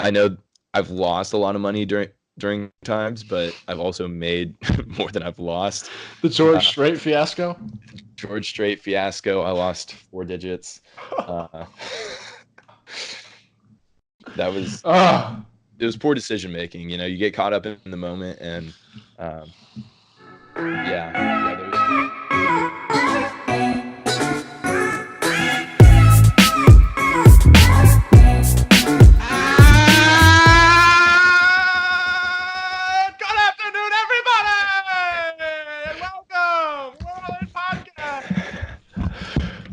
I know I've lost a lot of money during times, but I've also made more than I've lost. The George Strait fiasco. George Strait fiasco. I lost 4 digits. That was it was poor decision making. You know, you get caught up in the moment, and Good afternoon, everybody, and welcome. We're on podcast.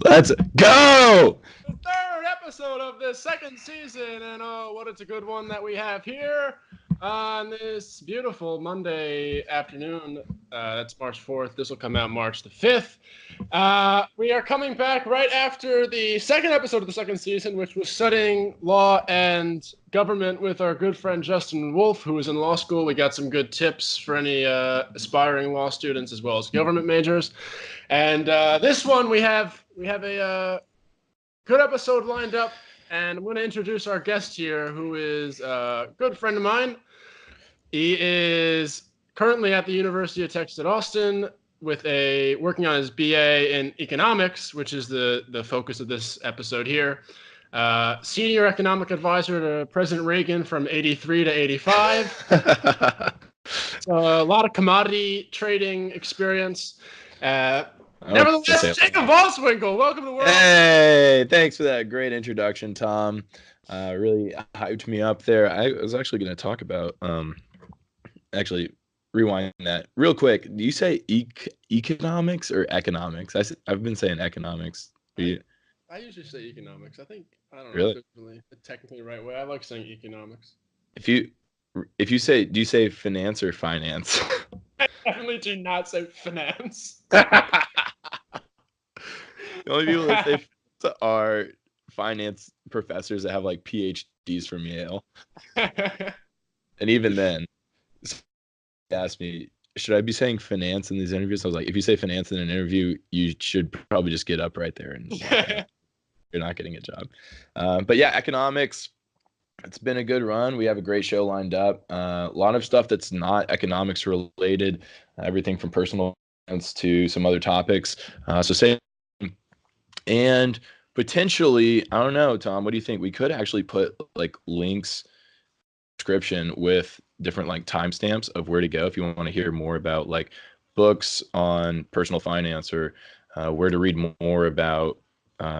Let's go. The third episode of the second season, and what it's a good one that we have here on this beautiful Monday afternoon. That's March 4th. This will come out March the 5th. We are coming back right after the second episode of the second season, which was studying law and government with our good friend Justin Wolf, who is in law school. We got some good tips for any aspiring law students as well as government majors. And this one we have a good episode lined up, and I'm going to introduce our guest here, who is a good friend of mine. He is currently at the University of Texas at Austin working on his BA in economics, which is the focus of this episode here. Senior economic advisor to President Reagan from 83 to 85. A lot of commodity trading experience. Nevertheless, Jacob VosWinkel, welcome to the world. Hey, thanks for that great introduction, Tom. Really hyped me up there. I was actually going to talk about, actually rewind that real quick. Do you say economics or economics? I've been saying economics. I usually say economics. I don't know really? If it's really the technically right way. I like saying economics. If you say, do you say finance or finance? I definitely do not say finance. The only people that say finance are finance professors that have like PhDs from Yale. And even then, they asked me, should I be saying finance in these interviews? I was like, if you say finance in an interview, you should probably just get up right there and you're not getting a job. But yeah, economics, it's been a good run. We have a great show lined up. A lot of stuff that's not economics related, everything from personal finance to some other topics. And potentially, I don't know, Tom, what do you think? We could actually put like links description with different like timestamps of where to go if you want to hear more about like books on personal finance or where to read more about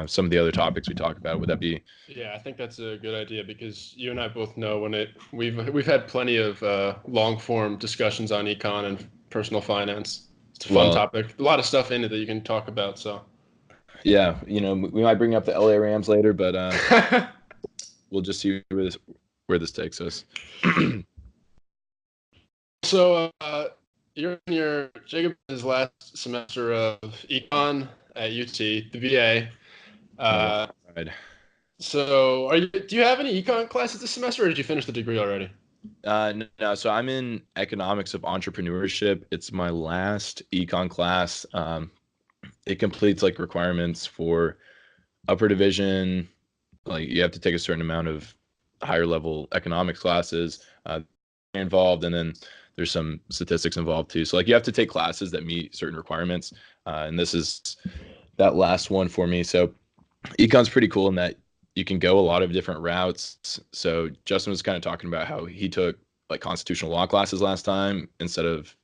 some of the other topics we talk about. Would that be? Yeah, I think that's a good idea because you and I both know we've had plenty of long form discussions on econ and personal finance. It's a fun topic. A lot of stuff in it that you can talk about. So yeah, you know, we might bring up the LA Rams later, but we'll just see where this takes us. So you're in Jacob his last semester of econ at UT, the BA. Right. So do you have any econ classes this semester, or did you finish the degree already? No, so I'm in economics of entrepreneurship. It's my last econ class. It completes like requirements for upper division. Like you have to take a certain amount of higher level economics classes involved, and then there's some statistics involved too. So like you have to take classes that meet certain requirements, and this is that last one for me. So econ's pretty cool in that you can go a lot of different routes. So Justin was kind of talking about how he took like constitutional law classes last time instead of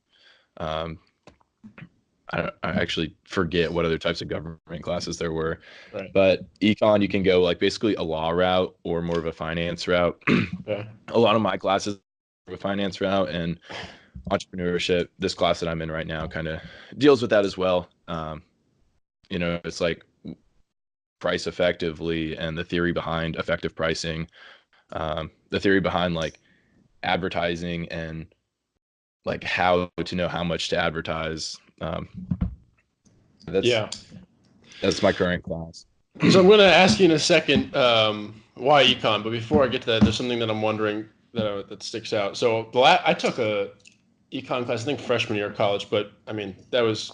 I actually forget what other types of government classes there were. Right. But econ, you can go like basically a law route or more of a finance route. Yeah. A lot of my classes are a finance route, and entrepreneurship, this class that I'm in right now, kind of deals with that as well. You know, it's like price effectively and the theory behind effective pricing, the theory behind like advertising and like how to know how much to advertise. That's my current class. So I'm going to ask you in a second why econ, but before I get to that, there's something that I'm wondering that sticks out. So I took a econ class, I think freshman year of college, but I mean that was,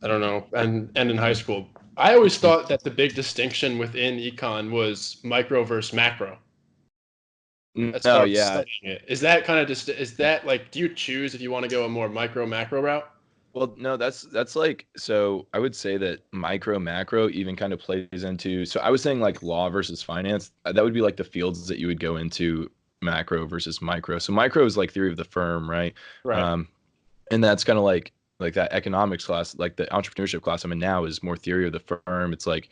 I don't know, and in high school. I always thought that the big distinction within econ was micro versus macro. as No, far as yeah. studying it? Is that kind of just, is that like, do you choose if you want to go a more micro macro route? Well, no, that's like, so I would say that micro macro even kind of plays into, so I was saying like law versus finance. That would be like the fields that you would go into, macro versus micro. So micro is like theory of the firm, right? Right. Um, and that's kind of like that economics class, like the entrepreneurship class I'm in now is more theory of the firm. It's like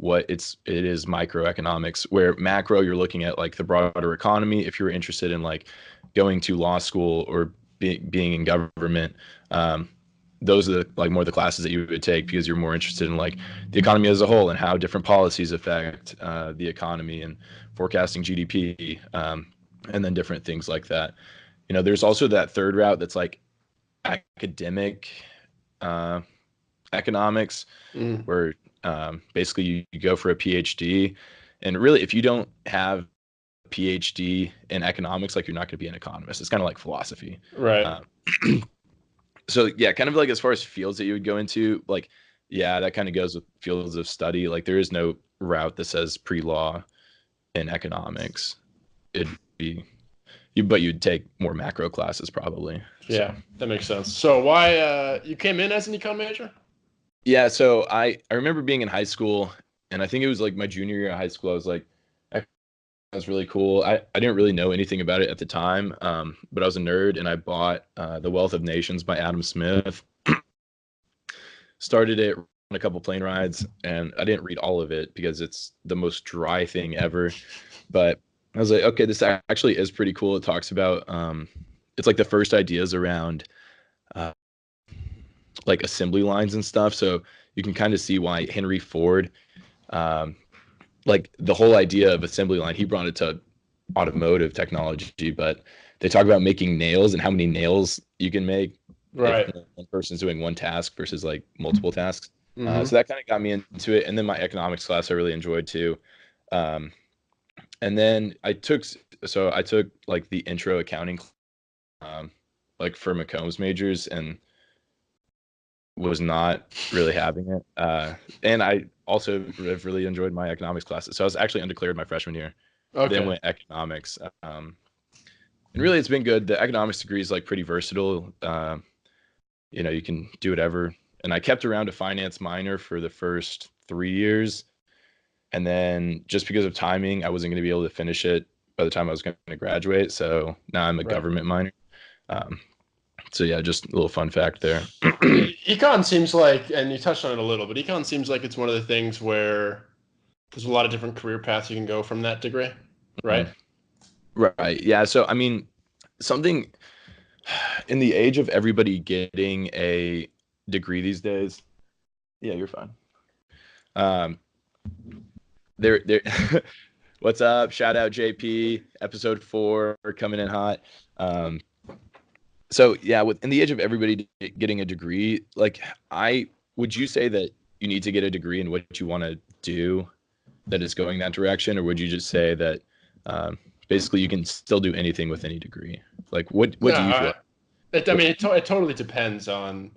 it is microeconomics, where macro you're looking at like the broader economy. If you're interested in like going to law school or being in government, those are like more the classes that you would take because you're more interested in like the economy as a whole and how different policies affect the economy and forecasting GDP, and then different things like that. There's also that third route that's like academic uh, economics, Mm. where basically you go for a PhD. And really, if you don't have a PhD in economics, like you're not going to be an economist. It's kind of like philosophy. Right. Um, so yeah, kind of like as far as fields that you would go into, like, yeah, that kind of goes with fields of study. Like there is no route that says pre-law in economics. It'd be but you'd take more macro classes probably. So Yeah, that makes sense. So why you came in as an econ major? yeah, so I remember being in high school, and I think it was like my junior year of high school. I was like, that was really cool. I didn't really know anything about it at the time, but I was a nerd, and I bought The Wealth of Nations by Adam Smith. Started it on a couple plane rides, and I didn't read all of it because it's the most dry thing ever. But I was like, okay, this actually is pretty cool. It talks about it's like the first ideas around uh, like assembly lines and stuff. So you can kind of see why Henry Ford, um, like the whole idea of assembly line, he brought it to automotive technology, but they talk about making nails and how many nails you can make if Right. one person's doing one task versus like multiple tasks. Mm-hmm. So that kind of got me into it. And then my economics class I really enjoyed too. Um, and then I took like the intro accounting, um, like for McCombs majors, and was not really having it. And I also have really enjoyed my economics classes. So I was actually undeclared my freshman year, then Okay. went economics. And really, it's been good. The economics degree is like pretty versatile. You can do whatever. And I kept around a finance minor for the first 3 years. And then just because of timing, I wasn't going to be able to finish it by the time I was going to graduate. So now I'm a Right. government minor. Um, so yeah, just a little fun fact there. Econ seems like, and you touched on it a little, but econ seems like it's one of the things where there's a lot of different career paths you can go from that degree, right? Mhm. Right. Yeah. So, I mean, something in the age of everybody getting a degree these days. Yeah, you're fine. Um, there. What's up? Shout out JP. Episode 4 coming in hot. Um, so yeah, in the age of everybody getting a degree, like would you say that you need to get a degree in what you want to do that is going that direction, or would you just say that basically you can still do anything with any degree? Like, what No, do you feel I like? mean, it totally depends on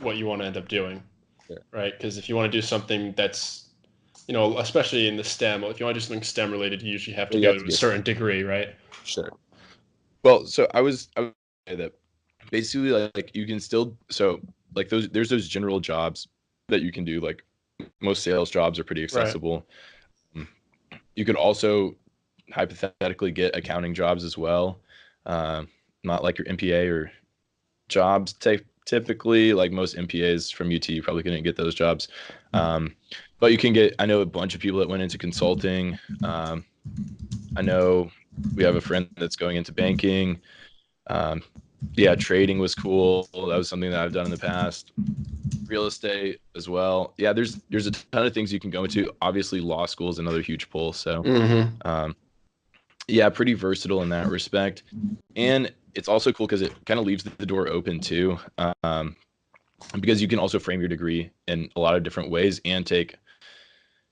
what you want to end up doing, Sure. right? Because if you want to do something that's, especially in the STEM, if you want to do something STEM related, you usually have to Well, you go have to to a be a certain STEM. degree, right? Sure. Well, so I would say that basically like you can still, so like there's those general jobs that you can do. Like most sales jobs are pretty Right. accessible. Um, You could also hypothetically get accounting jobs as well. Um, Not like your MPA or jobs. Typically, like most MPAs from UT, you probably couldn't get those jobs. But you can get. I know a bunch of people that went into consulting. I know we have a friend that's going into banking. Um, yeah, trading was cool. That was something that I've done in the past. Real estate as well. Yeah, there's a ton of things you can go into. Obviously, law school is another huge pull. So, Mm-hmm. um, yeah, pretty versatile in that respect. And it's also cool because it kind of leaves the door open too, because you can also frame your degree in a lot of different ways and take,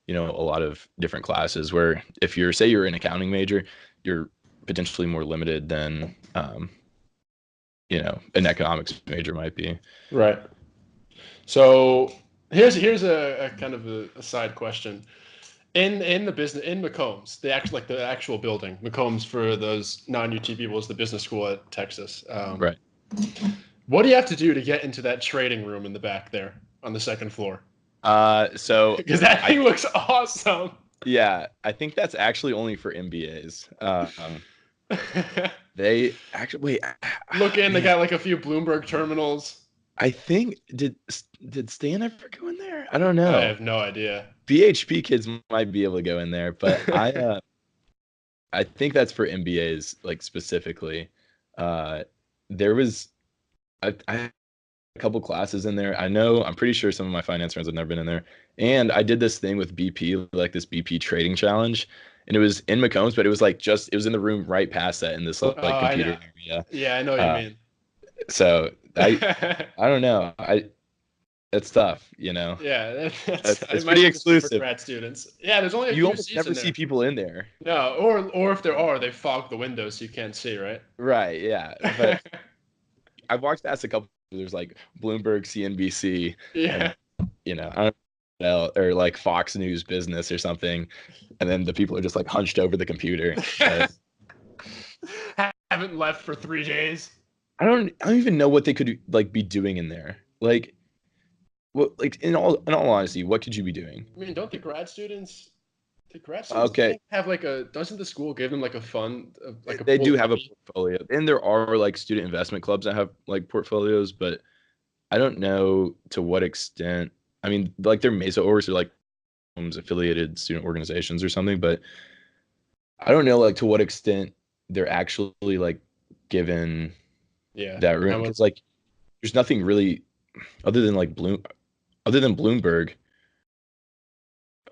a lot of different classes. Where if you're an accounting major, you're potentially more limited than, an economics major might be. Right. So here's a kind of a side question. In the business in McCombs, the actual building. McCombs, for those non-UT people, is the business school at Texas. Right. What do you have to do to get into that trading room in the back there on the second floor? So Because that thing looks awesome. yeah, I think that's actually only for MBAs. They actually wait. Look in, they Man, got like a few Bloomberg terminals. I think did Stan ever go in there? I don't I know. have no idea. BHP kids might be able to go in there, but I think that's for MBAs like specifically. There was I had a couple classes in there. I'm pretty sure some of my finance friends have never been in there. And I did this thing with BP, like this BP trading challenge. And it was in McCombs, but it was it was in the room right past that in this Oh, like I know. computer area. Yeah, I know what you Uh, mean. so I don't know. It's tough, you know. Yeah, It's it might pretty just be for exclusive. grad students. Yeah, there's only a You few almost seats never in see there. people in there. No, or if there are, they fog the windows so you can't see, right? Right, yeah. But I've walked past a couple. There's like Bloomberg, CNBC, Yeah. and I don't know, or like Fox News Business or something, and then the people are just like hunched over the computer. Haven't left for 3 days. I don't even know what they could like be doing in there. Like, what? Like in all honesty, what could you be doing? I mean, don't the grad students Okay, have like doesn't the school give them like a fund, like a they pool do of have a money? portfolio, and there are like student investment clubs that have like portfolios, but I don't know to what extent. I mean, like their Mesa orgs are like affiliated student organizations or something, but I don't know like to what extent they're actually like given Yeah. that And room how much? because like there's nothing really other than like other than Bloomberg.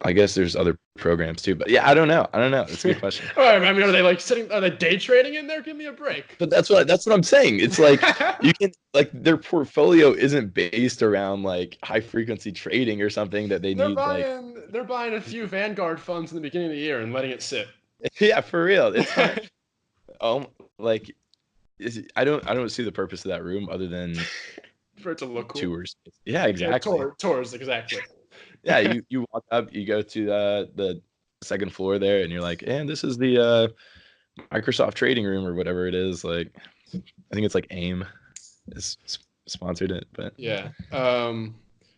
I guess there's other programs too, but yeah, I don't know. I don't know. That's a good question. All right, I mean, are they like sitting? Are they day trading in there? Give me a break. But that's what I'm saying. It's like you can like their portfolio isn't based around like high frequency trading or something that they need like They're buying a few Vanguard funds in the beginning of the year and letting it sit. yeah, for real. It's not like I don't see the purpose of that room other than For it to look cool. tours. Yeah, Yeah, exactly. tours, exactly. Yeah, you walk up, you go to the second floor there, and you're like, and this is the Microsoft trading room or whatever it is. Like, I think it's like AIM is sponsored it, but Yeah.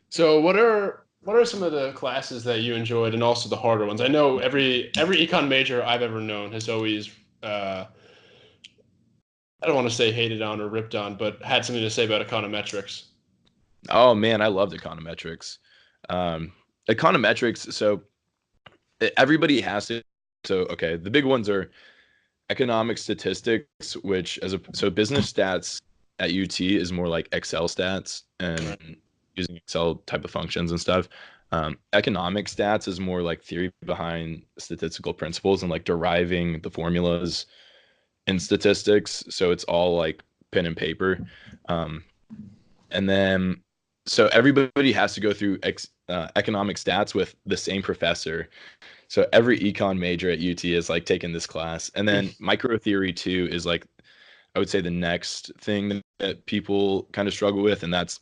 So what are some of the classes that you enjoyed, and also the harder ones? I know every econ major I've ever known has always I don't want to say hated on or ripped on, but had something to say about econometrics. oh man, I loved econometrics. Um, econometrics. So everybody has to. So okay, the big ones are economic statistics, which so business stats at UT is more like Excel stats Right. and using Excel type of functions and stuff. Economic stats is more like theory behind statistical principles and like deriving the formulas in statistics. So it's all like pen and paper. Um, and then so everybody has to go through economic stats with the same professor. So every econ major at UT is like taking this class, and then micro theory two is like I would say the next thing that people kind of struggle with, and that's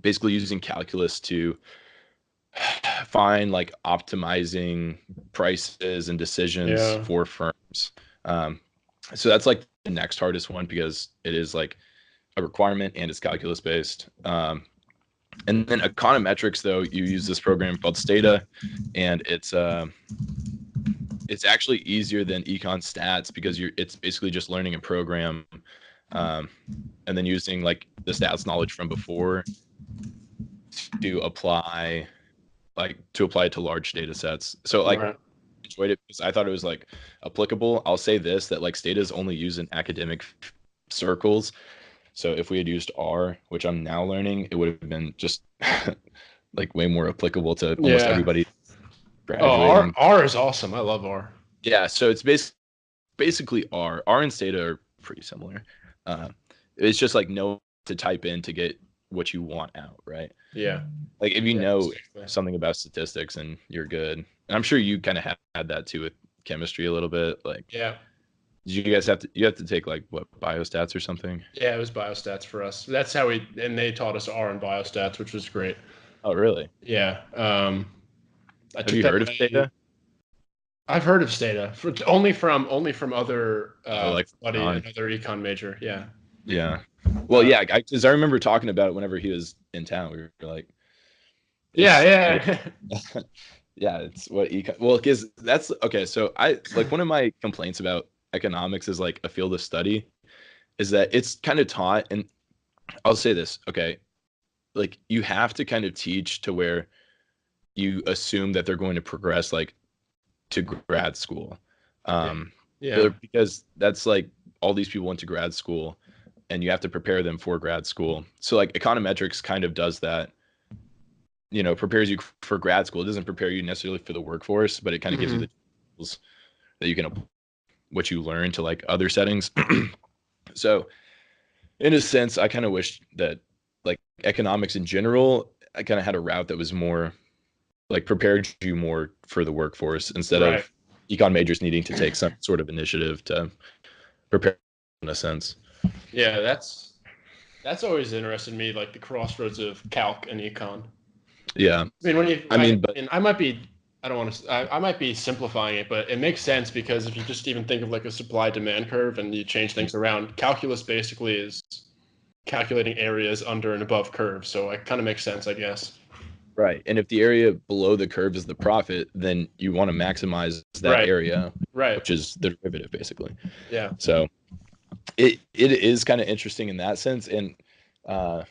basically using calculus to find like optimizing prices and decisions Yeah. for firms. Um, so that's like the next hardest one because it is like a requirement and it's calculus based. And then econometrics, though, you use this program called Stata, and it's actually easier than econ stats because it's basically just learning a program, um, and then using like the stats knowledge from before to apply it to large data sets. So like Right. enjoyed it because I thought it was like applicable. I'll say this that like Stata is only used in academic circles. So if we had used R, which I'm now learning, it would have been just like way more applicable to almost Yeah. everybody Oh, R graduating. R is awesome. I love R. Yeah, so it's basically R. R and Stata are pretty similar. Uh, it's just like know to type in to get what you want out, right? Yeah. Like if you Yeah. know Exactly. something about statistics and you're good. And I'm sure you kind of had that too with chemistry a little bit. Like, Yeah. did you guys have to take like what biostats or something? Yeah, it was biostats for us. That's how and they taught us R and biostats, which was great. Oh, really? Yeah. I Have took you that heard of my Stata? I've heard of Stata only from other Like buddy, on. another econ major. Yeah. Yeah. Well, Uh, yeah, because I remember talking about it whenever he was in town. We were like, yeah, it's yeah. yeah, it's what econ. Well, because that's okay. So I like one of my complaints about economics is like a field of study is that it's kind of taught, and I'll say this, okay, like you have to kind of teach to where you assume that they're going to progress like to grad school. Yeah. Um, Yeah. because that's like all these people went to grad school and you have to prepare them for grad school. So like econometrics kind of does that, prepares you for grad school. It doesn't prepare you necessarily for the workforce, but it kind of gives you Mhm. the tools that you can what you learn to like other settings. So in a sense, I kind of wish that like economics in general, I kind of had a route that was more like prepared you more for the workforce instead Right. of econ majors needing to take some sort of initiative to prepare in a sense. Yeah, that's always interested me, like the crossroads of calc and econ. Yeah. I mean, when you, I mean, but and I might be, I don't want to, I might be simplifying it, but it makes sense because if you just even think of like a supply demand curve and you change things around, calculus basically is calculating areas under and above curves. So it kind of makes sense, I guess. right. And if the area below the curve is the profit, then you want to maximize that Right. area, Right. which is the derivative basically. Yeah. So it is kind of interesting in that sense. And uh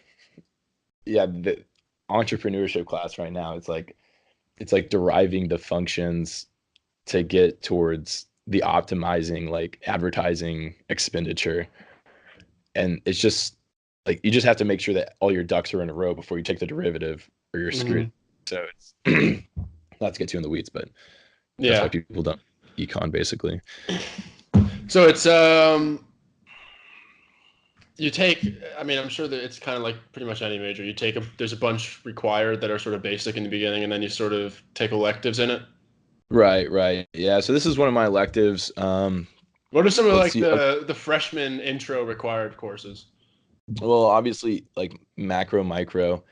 yeah, the entrepreneurship class right now, it's like deriving the functions to get towards the optimizing like advertising expenditure. And it's just like you just have to make sure that all your ducks are in a row before you take the derivative or you're screwed. Hmm. So it's not to get too in the weeds, but that's why Yeah. people don't econ basically. So it's you take, I mean, I'm sure that it's kind of like pretty much any major. There's a bunch required that are sort of basic in the beginning, and then you sort of take electives in it. Right, right. Yeah. So this is one of my electives. What are some of Let's like see. the freshman intro required courses? Well, obviously like macro, micro.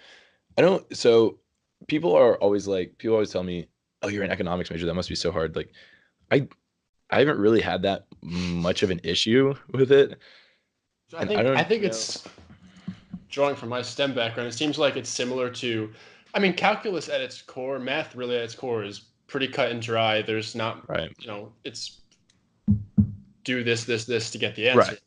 I don't so people always tell me, "Oh, you're an economics major. That must be so hard." Like I I haven't really had that much of an issue with it. So I And I think I don't think know. it's drawing from my STEM background. It seems like it's similar to, I mean, calculus at its core, math really at its core is pretty cut and dry. There's not, Right. it's do this to get the answer. Right.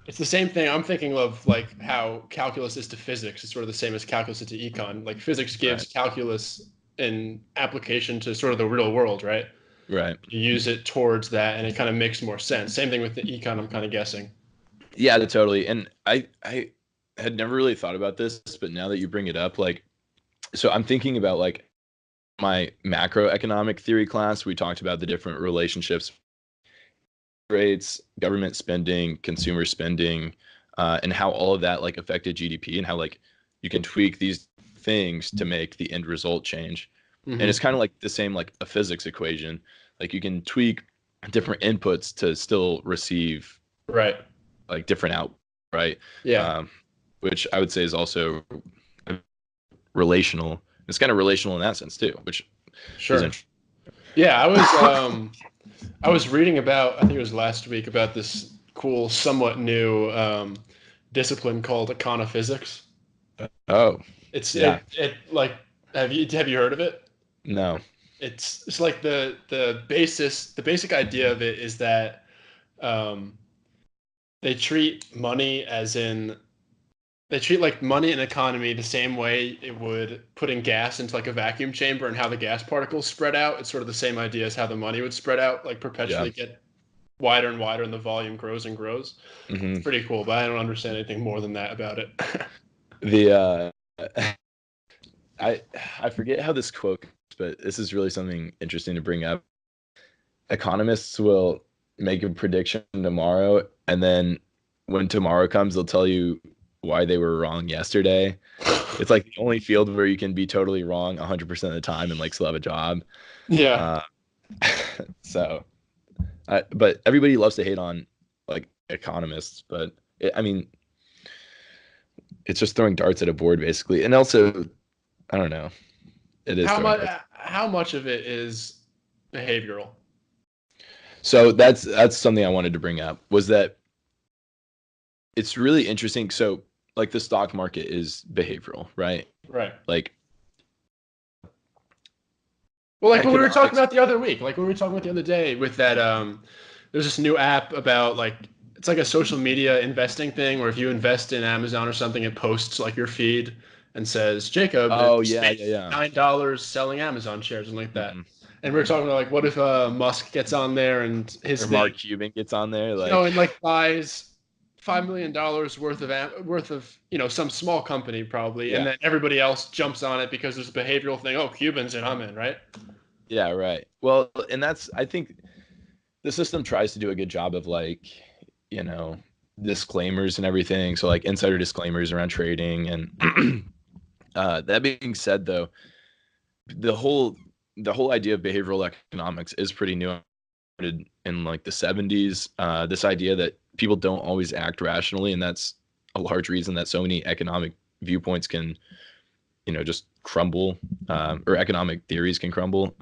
It's the same thing. I'm thinking of like how calculus is to physics. It's sort of the same as calculus is to econ. Like physics gives Right. calculus an application to sort of the real world, right? Right. You use it towards that, and it kind of makes more sense. Same thing with the econ. I'm kind of guessing. Yeah, totally. And I had never really thought about this, but now that you bring it up, like so I'm thinking about like my macroeconomic theory class, we talked about the different relationships, rates, government spending, consumer spending, and how all of that like affected GDP and how like you can tweak these things to make the end result change. And Hmm. it's kind of like the same like a physics equation. Like you can tweak different inputs to still receive Right. like different out, right? Yeah. Um, which I would say is also relational. It's kind of relational in that sense too, which is Sure. interesting. Yeah. I was reading about, I think it was last week, about this cool, somewhat new discipline called econophysics. Oh, It's yeah. it like have you heard of it? No. It's like the basic idea of it is that um, they treat money as in they treat like money and economy the same way it would putting gas into like a vacuum chamber and how the gas particles spread out. It's sort of the same idea as how the money would spread out, like Yeah. perpetually get wider and wider, and the volume grows and grows. It's Hmm. pretty cool, but I don't understand anything more than that about it. The I I forget how this quote goes, but this is really something interesting to bring up. Economists will make a prediction tomorrow, and then when tomorrow comes, they'll tell you why they were wrong yesterday. It's like the only field where you can be totally wrong 100% of the time and like still have a job. Yeah. Uh, so, but everybody loves to hate on like economists, but I mean, it's just throwing darts at a board basically. And also, I don't know, it is How throwing much darts. how much of it is behavioral? So that's something I wanted to bring up, was that it's really interesting. So like the stock market is behavioral, right? Right. Like Well, like what we were talking economics. about the other week, like what we were talking about the other day with that, there's this new app about like it's like a social media investing thing where if you invest in Amazon or something, it posts like your feed and says Jacob Oh just yeah, made yeah, yeah. $9 selling Amazon shares and like that. Mhm. And we were talking about like what if Musk gets on there and his Or thing, Mark Cuban gets on there, and like like buys $5 million worth of some small company probably, and yeah, then everybody else jumps on it because there's a behavioral thing. Oh, Cubans and I'm in, right? yeah, right. Well, and that's, I think the system tries to do a good job of like, you know, disclaimers and everything. So like insider disclaimers around trading. And that being said, though, the whole the whole idea of behavioral economics is pretty new in like the 70s. This idea that people don't always act rationally, and that's a large reason that so many economic viewpoints can, just crumble, or economic theories can crumble.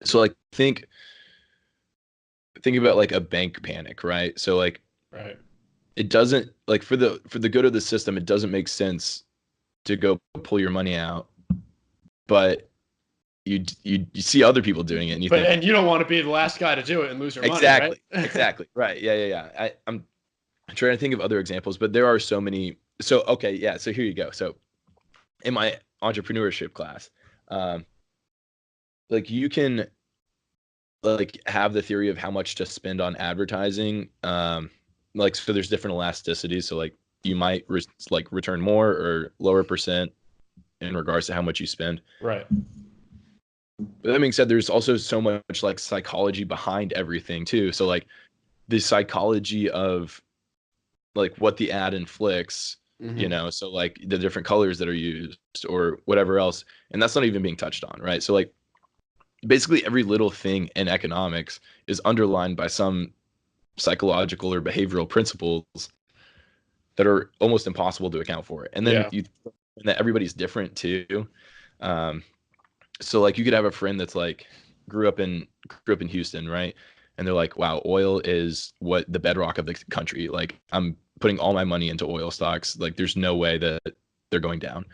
So like think about like a bank panic, right? So like Right. it doesn't, like, for the good of the system, it doesn't make sense to go pull your money out, but you see other people doing it and you But think, and you don't want to be the last guy to do it and lose your money, right? exactly, right, yeah, yeah, yeah. I'm trying to think of other examples, but there are so many. So okay, yeah, so here you go. So in my entrepreneurship class, um like you can like have the theory of how much to spend on advertising. Like, so there's different elasticities, so like you might like return more or lower percent in regards to how much you spend. Right. But that being said, there's also so much like psychology behind everything too. So like the psychology of like what the ad inflicts, Hmm. so like the different colors that are used or whatever else, and that's not even being touched on, right? So like basically every little thing in economics is underlined by some psychological or behavioral principles that are almost impossible to account for. And then Yeah. and that everybody's different too. Um, so like you could have a friend that's like grew up in Houston, right? And they're like, wow, oil is what the bedrock of the country. Like I'm putting all my money into oil stocks. Like there's no way that they're going down.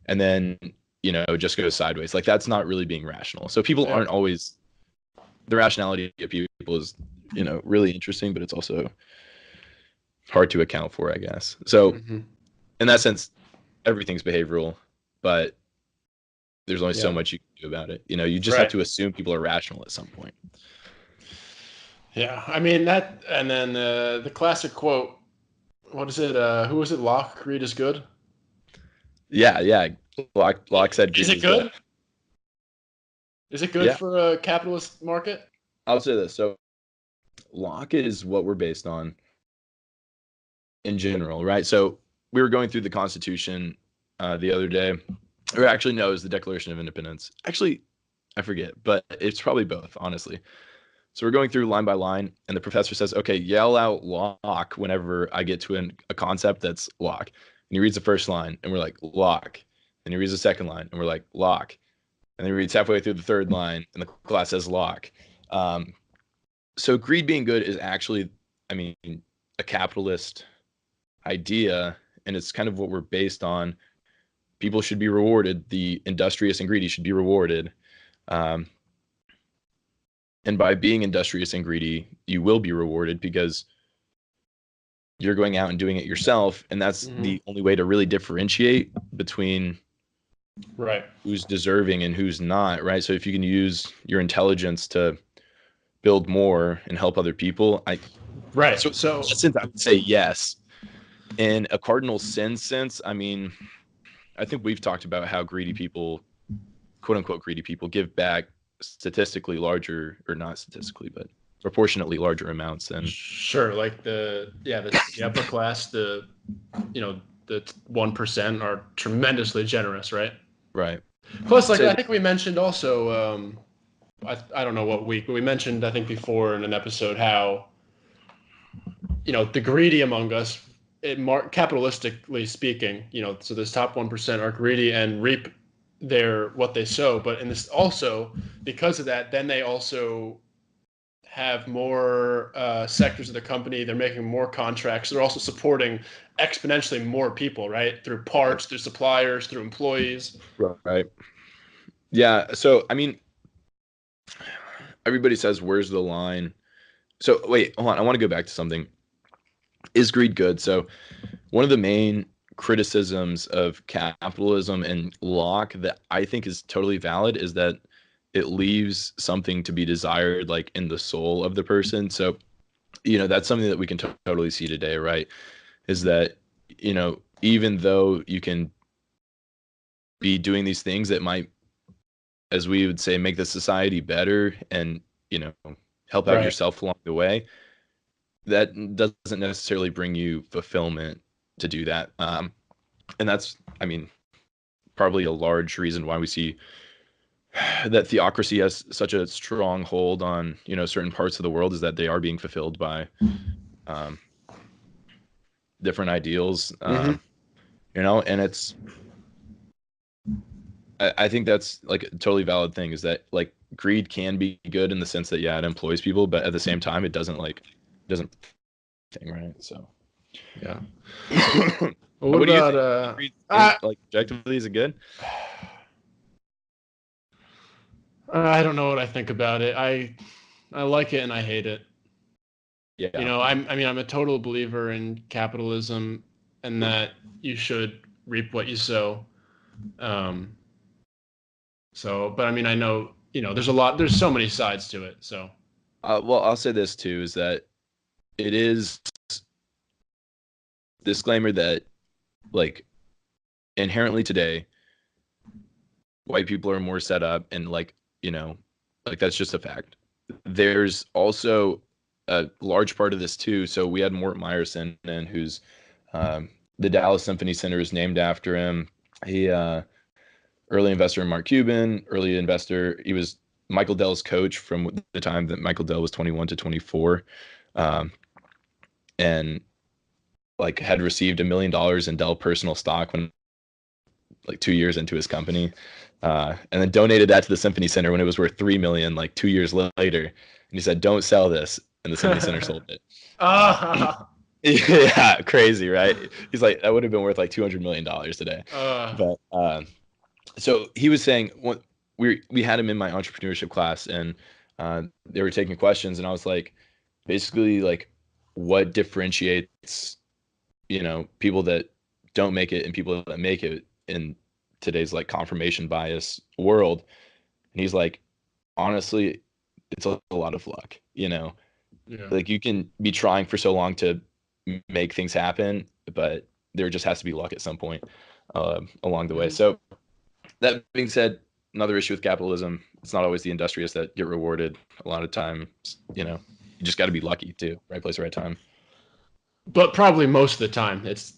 And then, it just goes sideways. Like that's not really being rational. So people Yeah. aren't always, the rationality of people is, really interesting, but it's also hard to account for, I guess. So Hmm. in that sense, everything's behavioral, but there's only so Yeah. much you can do about it. You just have Right. to assume people are rational at some point. Yeah. I mean that, and then the classic quote. What is it? Who was it? Locke. Greed is good. Yeah, yeah. Locke said Is greed it is good. good? Is it good Yeah, for a capitalist market? I'll say this. So Locke is what we're based on in general, right? So we were going through the Constitution the other day, or actually, no, it was the Declaration of Independence. Actually, I forget, but it's probably both, honestly. So we're going through line by line, and the professor says, "Okay, yell out Locke whenever I get to a concept that's Locke." And he reads the first line, and we're like, "Locke." And he reads the second line, and we're like, "Locke." And then he reads halfway through the third line, and the class says Locke. Um, so greed being good is actually, I mean, a capitalist idea, and it's kind of what we're based on. People should be rewarded. The industrious and greedy should be rewarded. Um, and by being industrious and greedy, you will be rewarded because you're going out and doing it yourself. And that's Hmm. the only way to really differentiate between Right. who's deserving and who's not, right? So if you can use your intelligence to build more and help other people, Right. so in So that sense, I would say yes. In a cardinal sin sense, I mean, I think we've talked about how greedy people, quote unquote greedy people, give back statistically larger, or not statistically, but proportionately larger amounts than, sure, like the upper class, the 1% are tremendously generous, right? right. Plus, like Say I think we mentioned also, I don't know what week, but we mentioned I think before in an episode how the greedy among us, capitalistically speaking, so this top 1% are greedy and reap what they sow, but in this also because of that, then they also have more sectors of the company. They're making more contracts. They're also supporting exponentially more people, right? Through parts, through suppliers, through employees. Right. Yeah. So, I mean, everybody says, where's the line? So, wait, hold on. I want to go back to something. Is greed good? So, one of the main criticisms of capitalism and Locke that I think is totally valid is that it leaves something to be desired, like in the soul of the person. So, that's something that we can totally see today, right? Is that, even though you can be doing these things that might, as we would say, make the society better and, help out Right. yourself along the way, that doesn't necessarily bring you fulfillment to do that. And that's, I mean, probably a large reason why we see that theocracy has such a strong hold on, certain parts of the world, is that they are being fulfilled by um, different ideals, Mm-hmm. and I think that's like a totally valid thing, is that like greed can be good in the sense that, yeah, it employs people, but at the same time, it doesn't thing, right? So, Yeah. Well, what what do you about think? Greed, like objectively, is it good? I don't know what I think about it. I like it and I hate it. Yeah. I'm a total believer in capitalism and that you should reap what you sow. Um, but I mean, I know, there's so many sides to it. So, Well, I'll say this too, is that it is disclaimer that, like, inherently today, white people are more set up, and like, like that's just a fact. There's also a large part of this too. So we had Mort Meyerson, and who's the Dallas Symphony Center is named after him. He early investor in Mark Cuban, early investor. He was Michael Dell's coach from the time that Michael Dell was 21 to 24, and like had received $1 million in Dell personal stock when like 2 years into his company, and then donated that to the Symphony Center when it was worth 3 million, like 2 years later. And he said, "Don't sell this," and the Symphony Center sold it. uh, Yeah, crazy, right? He's like, that would have been worth like $200 million today. uh, But so he was saying, we had him in my entrepreneurship class, and they were taking questions, and I was like, basically, like, what differentiates, people that don't make it and people that make it in today's like confirmation bias world? And he's like, honestly, it's a lot of luck. yeah. Like, you can be trying for so long to make things happen, but there just has to be luck at some point along the way. Mhm. So that being said, another issue with capitalism, it's not always the industrious that get rewarded. A lot of times, you just got to be lucky too. Right place, right time. But probably most of the time, it's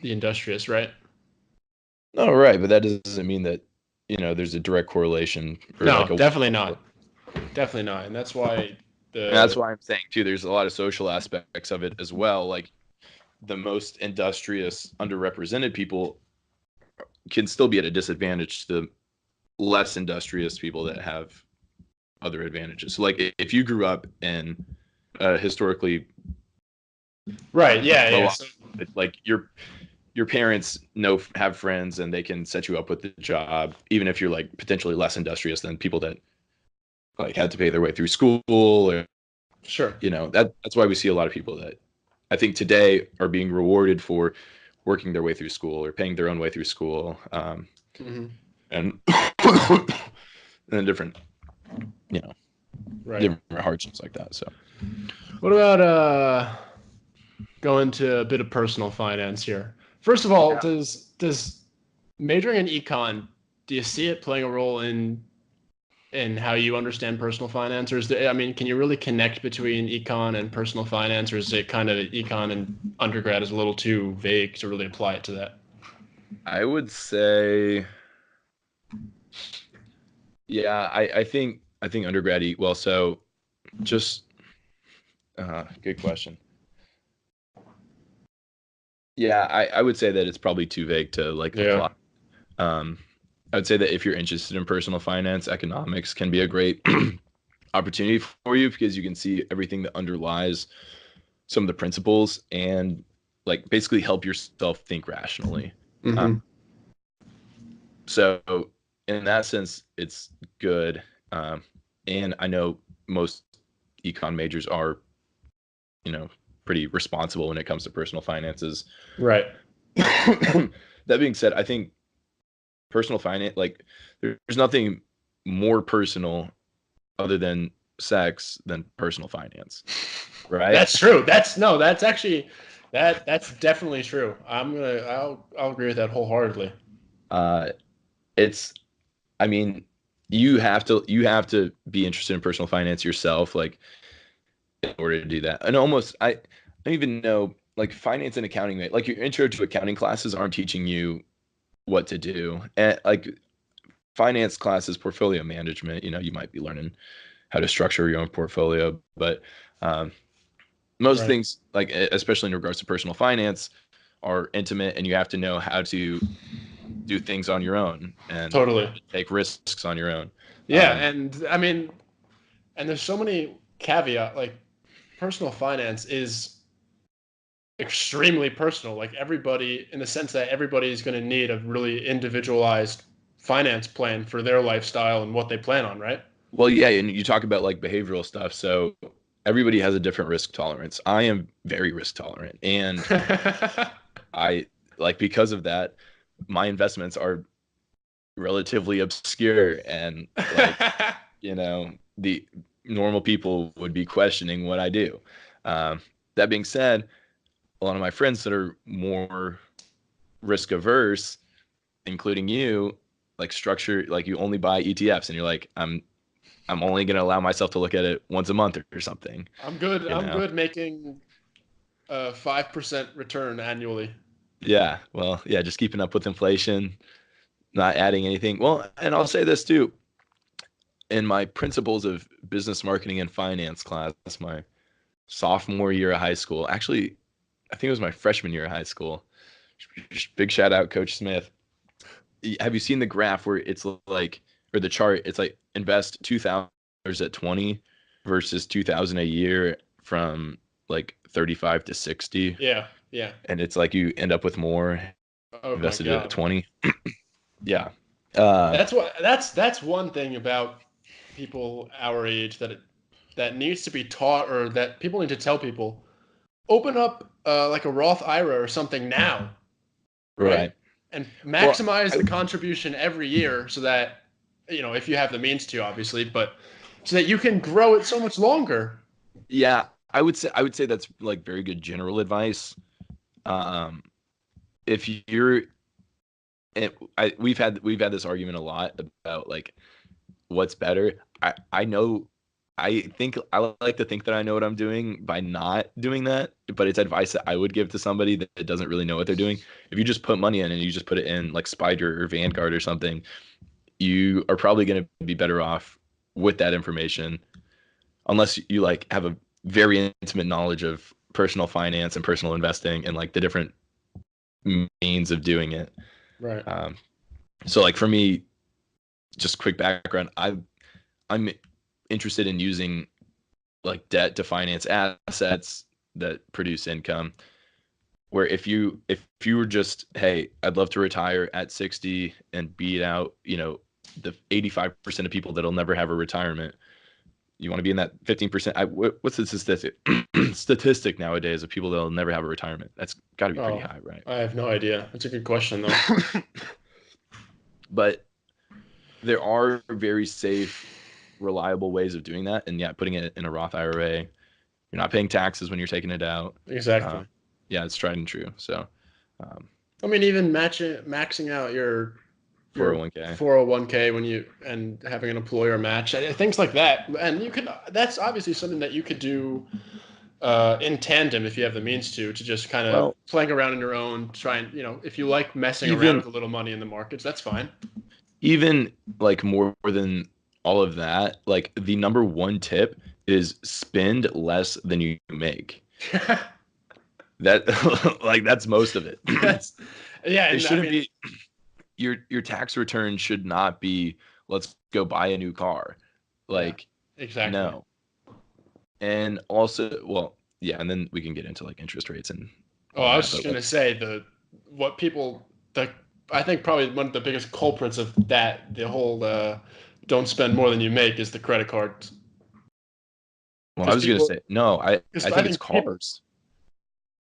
the industrious, right? No, right, but that doesn't mean that there's a direct correlation or like No, a. definitely not. Definitely not. And that's why And that's the why I'm saying too, there's a lot of social aspects of it as well. Like, the most industrious, underrepresented people can still be at a disadvantage to the less industrious people that have other advantages. So, like, if you grew up in historically right, yeah, low, yeah. So, like your parents have friends and they can set you up with the job, even if you're like potentially less industrious than people that like had to pay their way through school, or sure. that's why we see a lot of people that I think today are being rewarded for working their way through school or paying their own way through school, Hmm. and and different, you know, Right. different hardships like that. So, What about going to a bit of personal finance here? First of all, yeah. does majoring in econ, do you see it playing a role in how you understand personal finance? Or can you really connect between econ and personal finance, or is it kind of econ and undergrad is a little too vague to really apply it to that? I would say, yeah, I think undergrad eat well. So, just good question. Yeah, I would say that it's probably too vague to like Yeah. apply. I would say that if you're interested in personal finance, economics can be a great opportunity for you because you can see everything that underlies some of the principles and like basically help yourself think rationally. Mm-hmm. So in that sense, it's good. And I know most econ majors are, pretty responsible when it comes to personal finances. Right. That being said, I think personal finance, like there's nothing more personal other than sex than personal finance, right? That's true. That's actually that's definitely true. I'll agree with that wholeheartedly. Uh, it's, I mean, you have to be interested in personal finance yourself, like in order to do that. And almost, I don't even know, like finance and accounting, like your intro to accounting classes aren't teaching you what to do, and like finance classes, portfolio management, you might be learning how to structure your own portfolio, but um, most Right. things, like especially in regards to personal finance, are intimate, and you have to know how to do things on your own and Totally. take risks on your own. Yeah, Um, and I mean, and there's so many caveat. Like personal finance is extremely personal. Like everybody, in the sense that everybody is going to need a really individualized finance plan for their lifestyle and what they plan on, right? well, yeah, and you talk about like behavioral stuff. So everybody has a different risk tolerance. I am very risk tolerant, and I like because of that, my investments are relatively obscure, and like the normal people would be questioning what I do. That being said, a lot of my friends that are more risk averse, including you, like structure, like you only buy ETFs, and you're like, I'm only going to allow myself to look at it once a month or something. I'm good. You I'm know? good making a 5% return annually. Yeah. Well, yeah, just keeping up with inflation, not adding anything. Well, and I'll say this too. In my principles of business marketing and finance class, my sophomore year of high school, actually, I think it was my freshman year of high school. Big shout out, Coach Smith. Have you seen the graph where it's like, or the chart? It's like invest $2,000 at 20 versus 2,000 a year from like 35 to 60, Yeah, yeah. and it's like you end up with more Oh my invested at God. 20. Yeah. Uh, That's one thing about people our age that needs to be taught, or that people need to tell people. Open up like a Roth IRA or something now, right? right. And Well, maximize the contribution every year so that, if you have the means to, obviously, but so that you can grow it so much longer. yeah, I would say that's like very good general advice. Um, if you're, we've had this argument a lot about like what's better. I know, I like to think that I know what I'm doing by not doing that, but it's advice that I would give to somebody that doesn't really know what they're doing. If you just put money in and you just put it in like Spider or Vanguard or something, you are probably going to be better off with that information, unless you like have a very intimate knowledge of personal finance and personal investing and like the different means of doing it. Right. Um, so like for me, just quick background, I'm interested in using like debt to finance assets that produce income. Where if you were just, hey, I'd love to retire at 60 and beat out, the 85% of people that'll never have a retirement. You want to be in that 15%. What's the statistic nowadays of people that'll never have a retirement? That's got to be pretty Oh, high, right? I have no idea. That's a good question, though. But there are very safe, reliable ways of doing that. And yeah, putting it in a Roth IRA, you're not paying taxes when you're taking it out. Uh, Exactly. yeah, it's tried and true. So, um, I mean, even maxing out your 401k. 401k when you and having an employer match, things like that, and you could. That's obviously something that you could do in tandem if you have the means to just kind of Well, playing around on your own. Try and if you like messing around even with a little money in the markets, that's fine. even like more than all of that, like the number one tip is spend less than you make. That like that's most of it. That's yeah, It and I shouldn't mean, be your tax return should not be let's go buy a new car. yeah, Like Exactly. No. And also, well, yeah, and then we can get into like interest rates and Oh, all I was that. just But gonna like, say what people the I think probably one of the biggest culprits of that the whole don't spend more than you make is the credit cards well, I because was gonna people say no. I because I think it's think people. cars.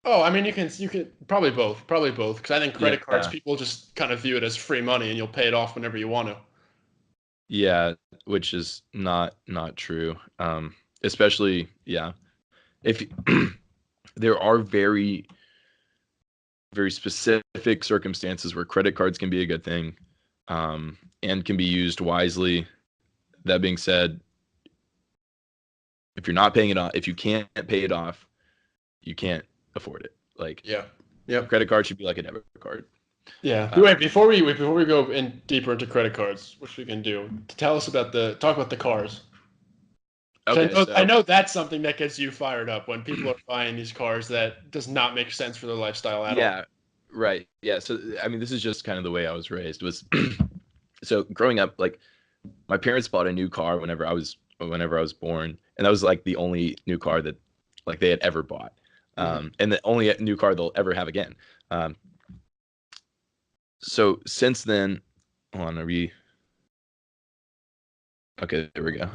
Oh, I mean, you can probably both because I think credit cards Yeah, people just kind of view it as free money and you'll pay it off whenever you want to. yeah, which is not true. Especially yeah, if there are very specific circumstances where credit cards can be a good thing, and can be used wisely. That being said, if you're not paying it off, if you can't pay it off, you can't afford it. Like Yeah. Yep. credit card should be like a debit card. Yeah. Uh, Wait, before we go in deeper into credit cards, which we can do, tell us about the talk about the cars. 'Cause okay, I so know that's something that gets you fired up when people are buying these cars that does not make sense for their lifestyle at all. yeah, right, yeah. So I mean, this is just kind of the way I was raised. Was so growing up, like my parents bought a new car whenever I was born, and that was like the only new car that like they had ever bought, Hmm. and the only new car they'll ever have again. Um, so since then, hold on, are we okay? There we go.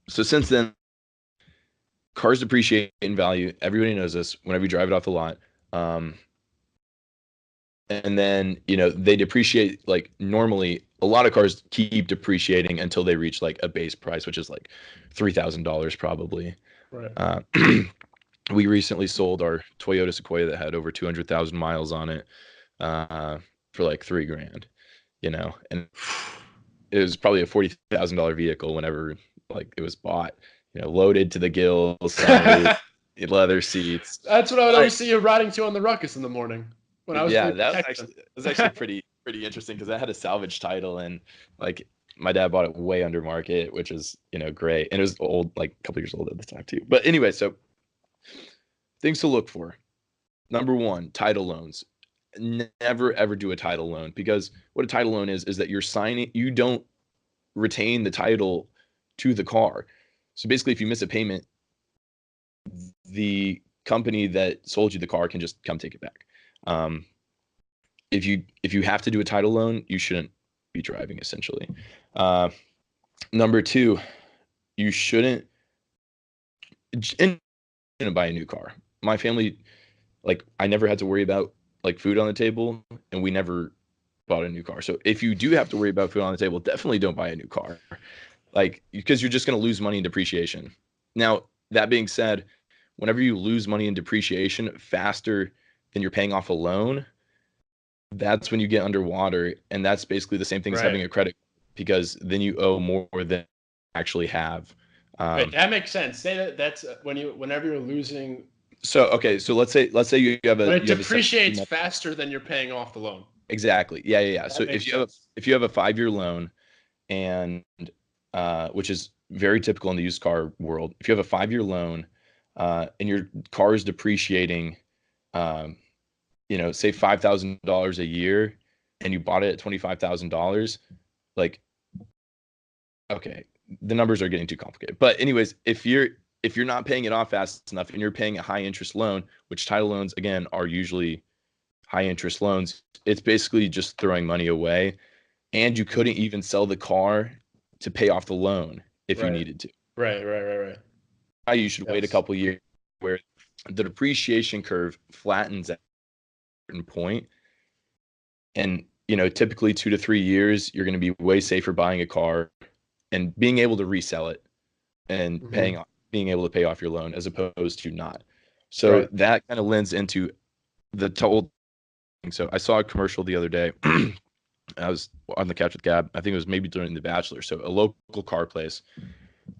So since then, cars depreciate in value. Everybody knows this. Whenever you drive it off the lot, um, and then they depreciate like normally. A lot of cars keep depreciating until they reach like a base price, which is like $3,000 probably. Right. Uh, we recently sold our Toyota Sequoia that had over 200,000 miles on it, uh, for like $3,000, and it was probably a $40,000 vehicle whenever like it was bought, loaded to the gills, sunroof, leather seats. That's what I would But always see you riding to on the ruckus in the morning when I was yeah, living in that was Texas. actually pretty interesting because I had a salvage title, and like my dad bought it way under market, which is great, and it was old, like a couple years old at the time too. But anyway, so things to look for. Number one, title loans. Never ever do a title loan, because what a title loan is that you don't retain the title to the car. So basically, if you miss a payment, the company that sold you the car can just come take it back. Um, if you have to do a title loan, you shouldn't be driving, essentially. Uh, Number two, you shouldn't buy a new car. My family, like, I never had to worry about like food on the table, and we never bought a new car. So if you do have to worry about food on the table, definitely don't buy a new car, like, because you're just going to lose money in depreciation. Now, that being said, whenever you lose money in depreciation faster than you're paying off a loan, that's when you get underwater, and that's basically the same thing as Right. having a credit, because then you owe more than you actually have. Wait, Um, that makes sense. Say that's whenever you're losing so okay, so let's say when it you have a depreciates faster than you're paying off the loan. exactly, yeah. That So makes sense. if you have a 5-year loan, and which is very typical in the used car world, if you have a 5-year loan, and your car is depreciating, um, say $5,000 a year, and you bought it at $25,000, like, okay, the numbers are getting too complicated. But anyways, if you're not paying it off fast enough, and you're paying a high interest loan, which title loans again are usually high interest loans, it's basically just throwing money away, and you couldn't even sell the car to pay off the loan if you Right. needed to. Right. You should wait a Yes. couple years where the depreciation curve flattens at a certain point, and typically 2 to 3 years, you're going to be way safer buying a car and being able to resell it, and Hmm. being able to pay off your loan, as opposed to not. So Right. that kind of lends into the total thing. So I saw a commercial the other day. I was on the couch with Gab. I think it was maybe during The Bachelor. So a local car place.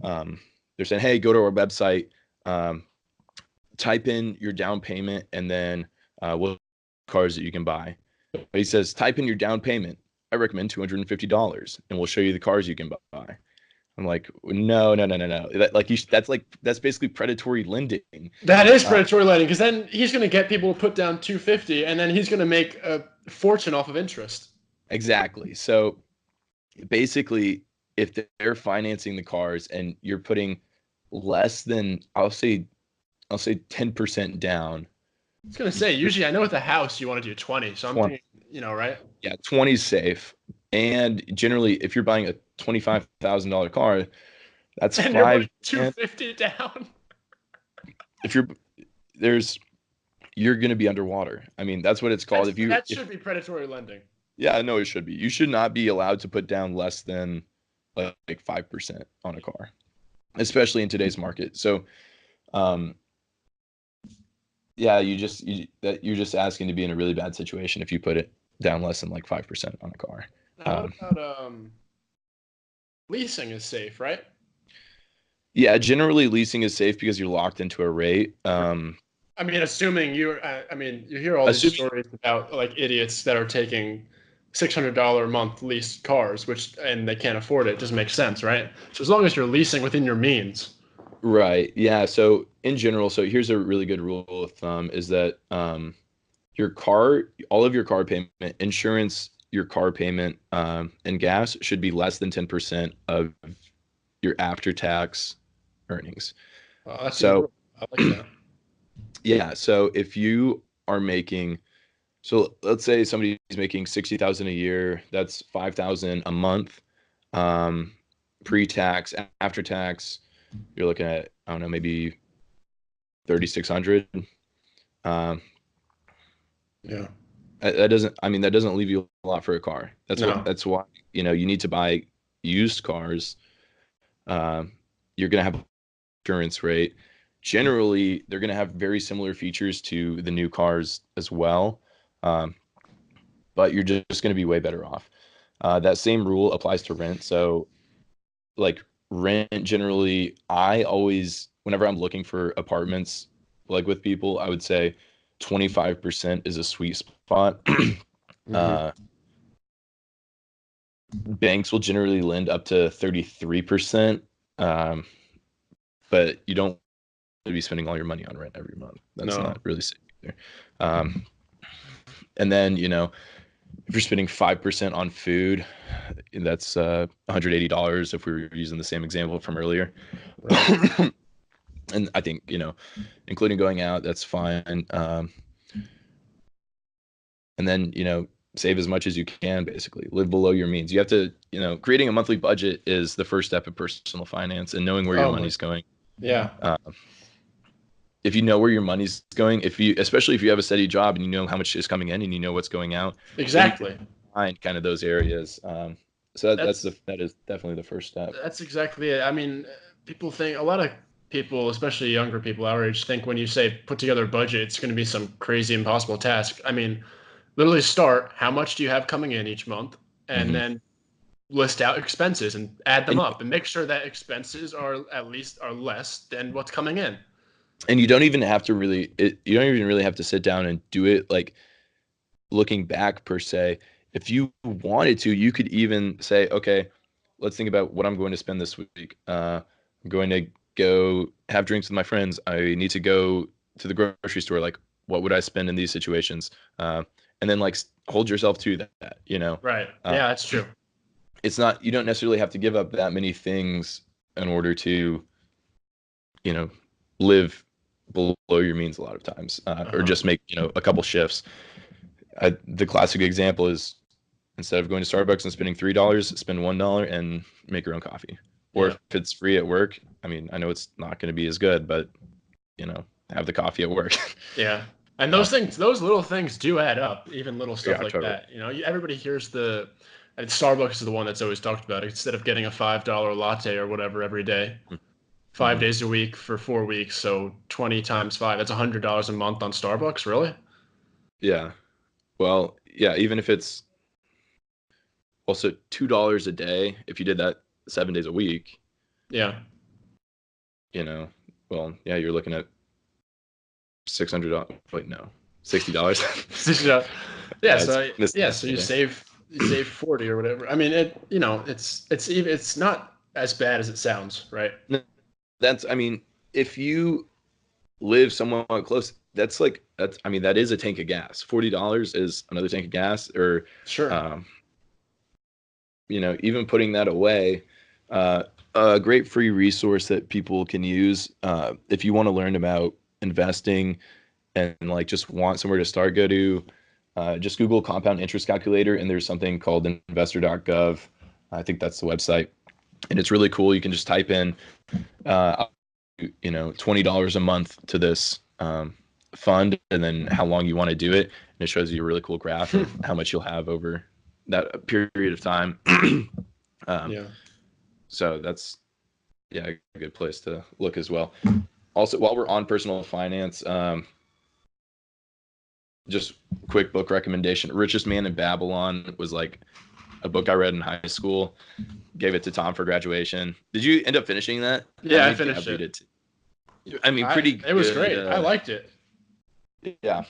Um, they're saying, "Hey, go to our website, um, type in your down payment, and then what cars that you can buy." But he says, "Type in your down payment. I recommend $250, and we'll show you the cars you can buy." I'm like, no. That's basically predatory lending. That is Uh, predatory lending because then he's going to get people to put down 250 and then he's going to make a fortune off of interest. exactly. So basically, if they're financing the cars and you're putting less than, I'll say 10% down. I was gonna say, usually I know with the house you want to do 20, so I'm 20, thinking, right? yeah, 20 is safe. And generally, if you're buying a $25,000 car, that's And you're five putting grand. 250 down. If there's, you're going to be underwater. I mean, that's what it's called. That If should be predatory lending. Yeah, no, it should be. You should not be allowed to put down less than like 5% on a car, especially in today's market. So, um, yeah, you're just asking to be in a really bad situation if you put it down less than like 5% on a car. Now, what about leasing is safe, right? Yeah, generally leasing is safe because you're locked into a rate. I mean, assuming you hear all these Assuming stories about like idiots that are taking $600 a month leased cars, and they can't afford it. It doesn't make sense, right? So as long as you're leasing within your means. Right. Yeah. So in general, so here's a really good rule of thumb is that all of your car payment, insurance, your car payment, and gas should be less than 10% of your after-tax earnings. That's a good So rule. I like that. yeah. So if you are making, so let's say somebody's making 60,000 a year, that's 5,000 a month, um, pre-tax, after tax, you're looking at, I don't know, maybe 3,600. Um, Yeah. that doesn't, I mean, that doesn't leave you a lot for a car. No. That's why, you need to buy used cars. Um, you're going to have insurance rate. Generally, they're going to have very similar features to the new cars as well. Um, but you're just going to be way better off. That same rule applies to rent. So, like rent, generally, I always, whenever I'm looking for apartments, like with people, I would say 25% is a sweet spot. Hmm. uh, Banks will generally lend up to 33%, um, but you don't be spending all your money on rent every month. That's No. not really safe either. Um, and then, if you're spending 5% on food, that's $180 if we were using the same example from earlier. Right. And I think, including going out, that's fine. And then, save as much as you can, basically. Live below your means. You have to, creating a monthly budget is the first step of personal finance and knowing where your Oh my. money's going. Yeah. Uh, if you know where your money's going, especially if you have a steady job and you know how much is coming in and you know what's going out, then you can Exactly. find kind of those areas. So That's that is definitely the first step. That's exactly it. I mean, people think a lot of people, especially younger people our age, think when you say put together a budget, it's going to be some crazy impossible task. I mean, literally start how much do you have coming in each month, and Hmm. then list out expenses and add them And up, and make sure that expenses are less than what's coming in. you don't even have to you don't even really have to sit down and do it like looking back per se. If you wanted to, you could even say, okay, let's think about what I'm going to spend this week. I'm going to go have drinks with my friends. I need to go to the grocery store. Like, what would I spend in these situations? And then like hold yourself to that. Right. Uh, Yeah, that's true. it's not, you don't necessarily have to give up that many things in order to, you know, live below your means a lot of times, or Uh-huh. just make, a couple shifts. The classic example is instead of going to Starbucks and spending $3, spend $1 and make your own coffee. Or Yeah. if it's free at work, I mean, I know it's not going to be as good, but have the coffee at work. Yeah. And uh, those little things do add up, even little stuff yeah, like totally. that. Everybody hears and Starbucks is the one that's always talked about. Instead of getting a $5 latte or whatever every day, five Hmm. days a week for 4 weeks, so 20 times five, that's $100 a month on Starbucks, really? Yeah. Well, yeah, even if it's also $2 a day, if you did that 7 days a week, Yeah. you know, well, yeah, you're looking at $600. Wait, no, $60. So, yeah, Yeah, it's so yeah, so misestimating. you save 40 or whatever. I mean, it's not as bad as it sounds, right? I mean, if you live somewhat close, I mean, that is a tank of gas. $40 is another tank of gas, or, Sure. um, even putting that away. A great free resource that people can use if you want to learn about investing and like just want somewhere to start. Go to just Google compound interest calculator, and there's something called investor.gov. I think that's the website, and it's really cool. You can just type in, $20 a month to this fund, and then how long you want to do it, and it shows you a really cool graph of how much you'll have over that period of time. Yeah. So that's a good place to look as well. Also, while we're on personal finance, just quick book recommendation: Richest Man in Babylon was like a book I read in high school. Gave it to Tom for graduation. Did you end up finishing that? Yeah, I finished it. I mean, pretty good. It was great. I liked it. Yeah.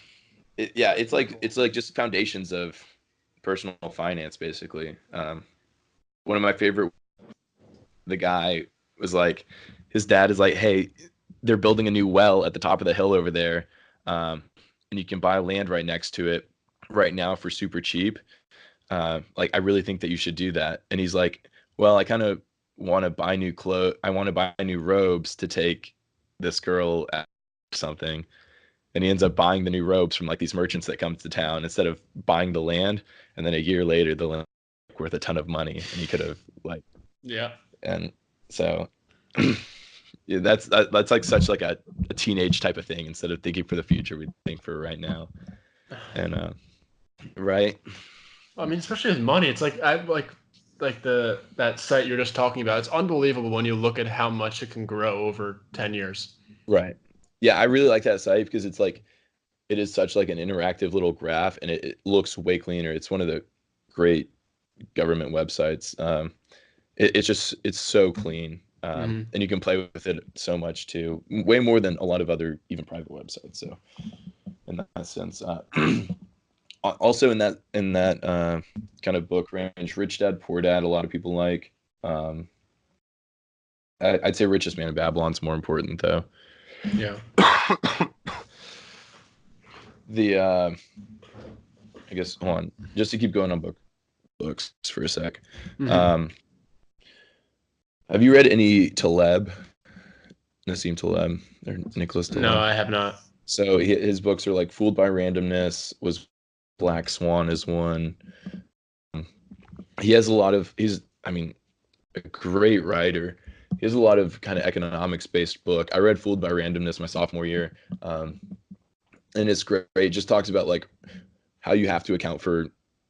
It's like just foundations of personal finance, basically. One of my favorite, the guy was like, his dad is like, hey, they're building a new well at the top of the hill over there. And you can buy land right next to it right now for super cheap. Like, I really think that you should do that. And he's like, well, I kind of want to buy new clothes. I want to buy new robes to take this girl at something. And he ends up buying the new robes from like these merchants that come to town instead of buying the land. And then a year later, the land was worth a ton of money, and he could have like, yeah. And so yeah, that's like such like a teenage type of thing. Instead of thinking for the future, we think for right now. And right. I mean, especially with money, it's like that site you're just talking about. It's unbelievable when you look at how much it can grow over 10 years. Right. Yeah, I really like that site because it's like it is such like an interactive little graph, and it looks way cleaner. It's one of the great government websites. It's so clean, and you can play with it so much too, way more than a lot of other even private websites. So in that sense, also in that kind of book range, Rich Dad Poor Dad, a lot of people like. I'd say Richest Man in Babylon's more important though. Yeah. I guess hold on, just to keep going on books for a sec. Have you read any Taleb? Nassim Taleb or Nicholas Taleb? No, I have not. So his books are like Fooled by Randomness, was Black Swan is one. He has a lot of, a great writer. He has a lot of kind of economics based book. I read Fooled by Randomness my sophomore year. And it's great. It just talks about like how you have to account for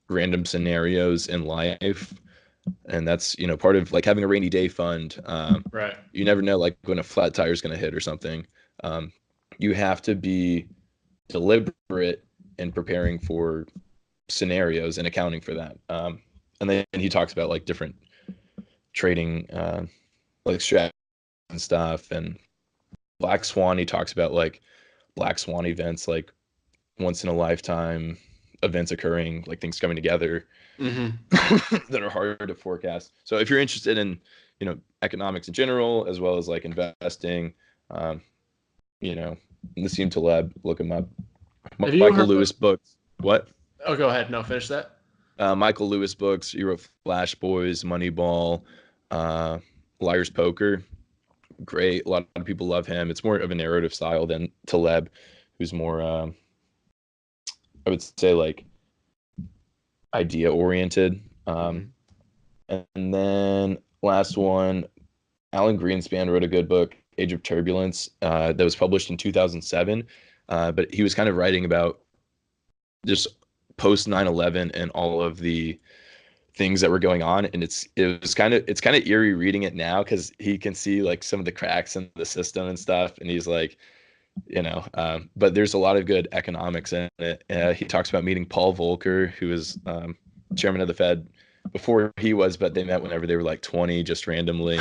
random scenarios in life. And that's, part of like having a rainy day fund. Right. You never know like when a flat tire is going to hit or something. You have to be deliberate in preparing for scenarios and accounting for that. And then he talks about like different trading, like strategy and stuff. And Black Swan, he talks about like Black Swan events, like once in a lifetime events occurring, like things coming together that are harder to forecast. So if you're interested in, economics in general, as well as like investing, Nassim Taleb, look him up. Michael Lewis books. What? Oh, go ahead. No, finish that. Michael Lewis books. He wrote Flash Boys, Moneyball, Liar's Poker. Great. A lot of people love him. It's more of a narrative style than Taleb, who's more, I would say, like idea oriented. And then last one, Alan Greenspan wrote a good book, Age of Turbulence, that was published in 2007. But he was kind of writing about just post 9/11 and all of the things that were going on, and it's kind of eerie reading it now because he can see like some of the cracks in the system and stuff, and he's like, but there's a lot of good economics in it. He talks about meeting Paul Volcker, who was chairman of the Fed before he was, but they met whenever they were like 20, just randomly.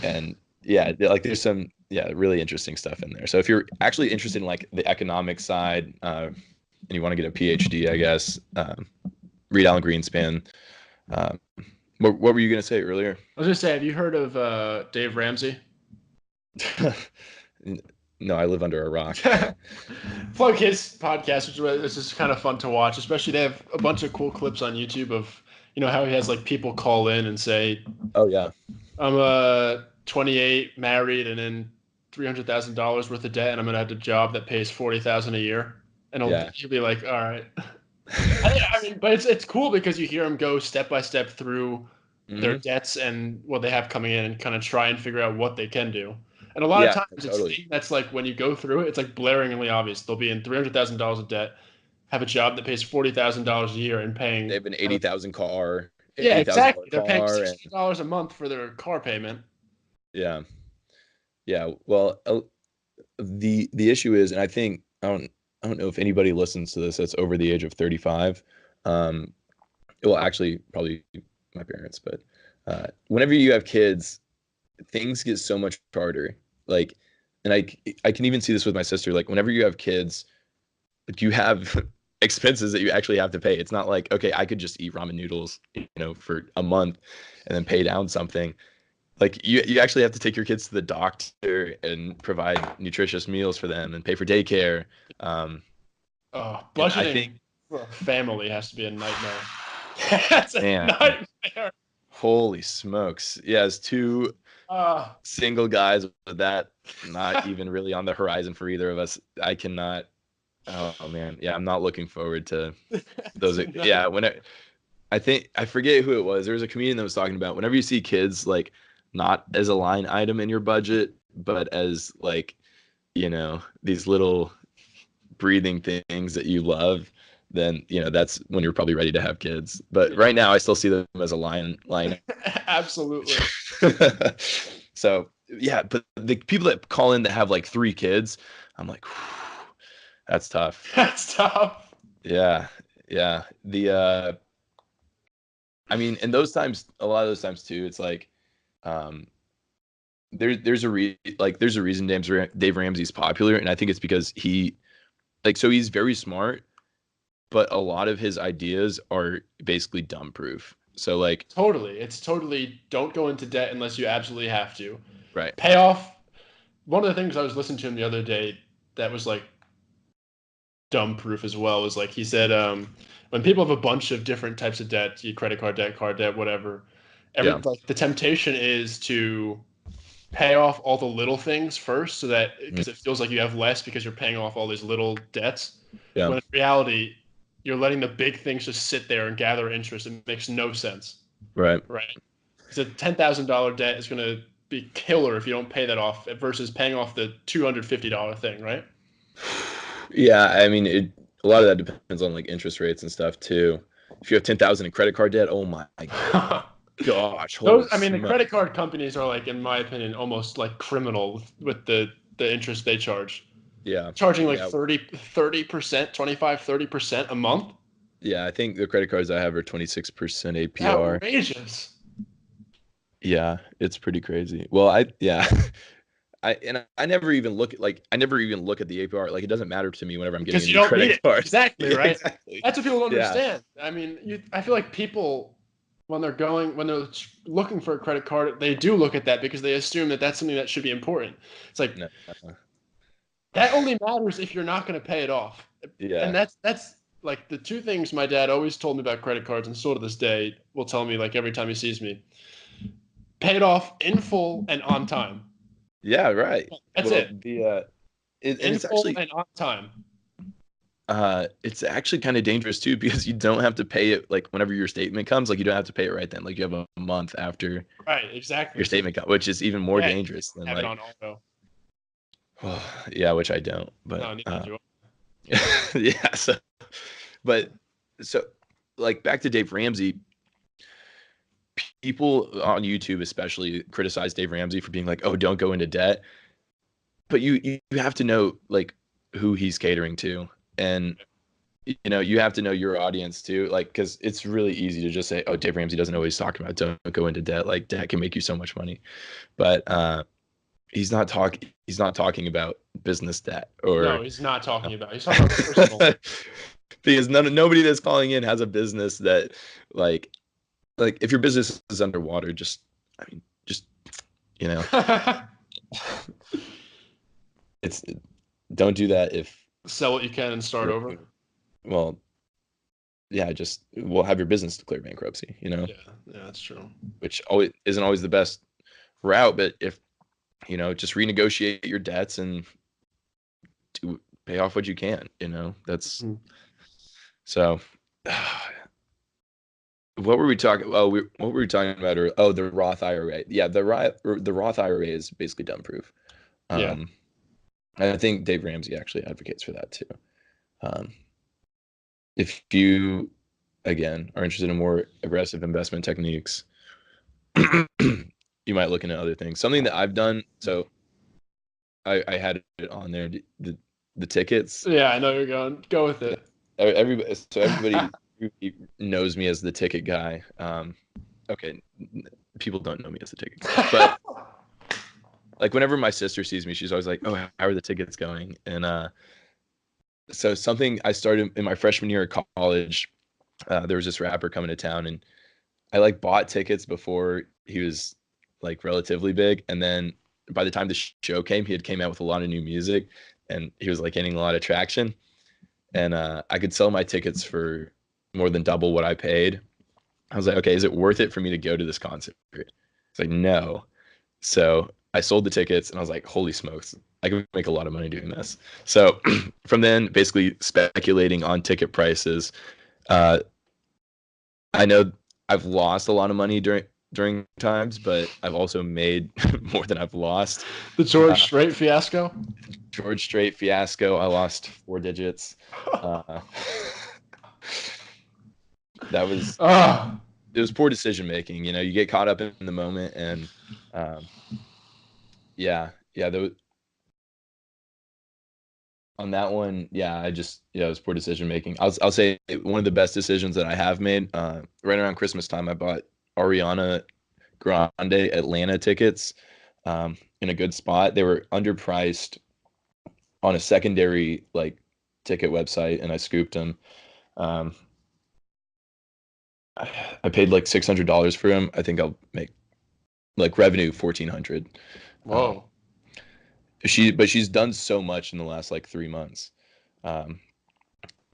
And yeah, like there's some really interesting stuff in there. So if you're actually interested in like the economic side, and you want to get a PhD, I guess, read Alan Greenspan. What were you going to say earlier? I was going to say, have you heard of Dave Ramsey? No, I live under a rock. Plug his podcast, which is just kind of fun to watch. Especially they have a bunch of cool clips on YouTube of You know how he has like people call in and say, Oh yeah. I'm 28, married, and in $300,000 worth of debt, and I'm gonna have a job that pays 40,000 a year, and Yeah. he'll be like, all right. I mean, but it's cool because you hear them go step by step through their Hmm. debts and what they have coming in, and kind of try and figure out what they can do. And a lot of Yeah, times, it's totally. things that's like when you go through it, it's like blaringly obvious. They'll be in $300,000 of debt, have a job that pays $40,000 a year, and They paying. have an 80,000 car, Yeah, $80,000 exactly. They're paying car, and $600 a month for their car payment. yeah, yeah. Well, the issue is, and I don't know if anybody listens to this that's over the age of 35. Um, well, actually, probably my parents, but whenever you have kids, things get so much harder. Like, and I can even see this with my sister. Like, whenever you have kids, like you have expenses that you actually have to pay. It's not like, okay, I could just eat ramen noodles, for a month and then pay down something. Like you actually have to take your kids to the doctor and provide nutritious meals for them and pay for daycare. Um, and I Budgeting think, for a family has to be a nightmare. That's a man, nightmare. holy smokes. Yeah, as two Uh, single guys with that not even really on the horizon for either of us, I cannot. Oh man, yeah, I'm not looking forward to it's those. a nightmare. Yeah, I think I forget who it was. There was a comedian that was talking about whenever you see kids like not as a line item in your budget, but as like, these little breathing things that you love, then that's when you're probably ready to have kids. But right now I still see them as a line. Absolutely. So yeah, but the people that call in that have like three kids, I'm like, whew, that's tough. That's tough. Yeah, yeah. I mean, in those times, a lot of those times too, it's like, um, there's a reason Dave Ramsey's popular, and I think it's because he's very smart, but a lot of his ideas are basically dumb proof. So like, Totally. It's totally don't go into debt unless you absolutely have to. right, Pay off. One of the things I was listening to him the other day that was like dumb proof as well was like he said when people have a bunch of different types of debt, credit card debt, whatever, yeah, the temptation is to pay off all the little things first so that mm, because it feels like you have less because you're paying off all these little debts yeah, when in reality you're letting the big things just sit there and gather interest. It makes no sense, right, right? Because a $10,000 debt is going to be killer if you don't pay that off versus paying off the $250 thing, right? yeah. I mean, a lot of that depends on like interest rates and stuff too. If you have 10,000 in credit card debt, oh my gosh, Those, holy I mean, the smoke. credit card companies are like, in my opinion, almost like criminal with the interest they charge. Yeah, Charging like yeah, 30%, 25, 30% a month. yeah. I think the credit cards I have are 26% APR. Outrageous. Yeah, it's pretty crazy. Well, yeah. I never even look at the APR. Like it doesn't matter to me whenever I'm getting Because a you new don't need credit it. card. Exactly, Yeah, right? exactly. That's what people don't Yeah. understand. I mean, I feel like people, when they're looking for a credit card, they do look at that because they assume that that's something that should be important. It's like, No. that only matters if you're not going to pay it off. And Yeah. that's like the two things my dad always told me about credit cards, and still to this day will tell me like every time he sees me. Pay it off in full and on time. Yeah, right. That's Well, it. and In full and on time. it's actually kind of dangerous too because you don't have to pay it like whenever your statement comes, like you don't have to pay it right then. Like you have a month after Right, your exactly. So statement comes, which is even more yeah, dangerous than have it like, on auto. yeah, which I don't. But No, neither do yeah, but so like back to Dave Ramsey, people on YouTube especially criticize Dave Ramsey for being like, "Oh, don't go into debt." But you have to know like who he's catering to, and you have to know your audience too, like because it's really easy to just say, "Oh, Dave Ramsey doesn't know what he's talking about. Don't go into debt. Like debt can make you so much money." But he's not talking about business debt No, or he's not talking about. He's talking about personal. because nobody that's calling in has a business that like if your business is underwater, just I mean, just you know, it's don't do that if Sell what you can and start over. well, just will have your business declare bankruptcy, Yeah, that's true. which always isn't always the best route. But if, just renegotiate your debts and to pay off what you can, that's so. What were we talking? Oh, what were we talking about? Oh, the Roth IRA. Yeah, the Roth IRA is basically dumb proof. Yeah. I think Dave Ramsey actually advocates for that too. Um, if you, again, are interested in more aggressive investment techniques, you might look into other things. Something that I've done. So I had it on there. The tickets. Yeah, I know you're going. Go with it. Everybody knows me as the ticket guy. Okay, people don't know me as the ticket guy, but like whenever my sister sees me, she's always like, "Oh, how are the tickets going?" And so something I started in my freshman year of college. There was this rapper coming to town, and I like bought tickets before he was like relatively big, and then by the time the show came, he had came out with a lot of new music, and he was like gaining a lot of traction. And I could sell my tickets for more than double what I paid. I was like, okay, is it worth it for me to go to this concert? It's like, no. So I sold the tickets, and I was like, holy smokes, I can make a lot of money doing this. So from then, basically speculating on ticket prices. I know I've lost a lot of money during times, but I've also made more than I've lost. The George Strait fiasco. George Strait fiasco. I lost 4 digits. That was it was poor decision making. You get caught up in the moment, and on that one, it was poor decision making. I'll say one of the best decisions that I have made. Right around Christmas time, I bought Ariana Grande Atlanta tickets in a good spot. They were underpriced on a secondary like ticket website, and I scooped them. I paid like $600 for them. I think I'll make like revenue 1,400. Whoa. She's done so much in the last like 3 months, and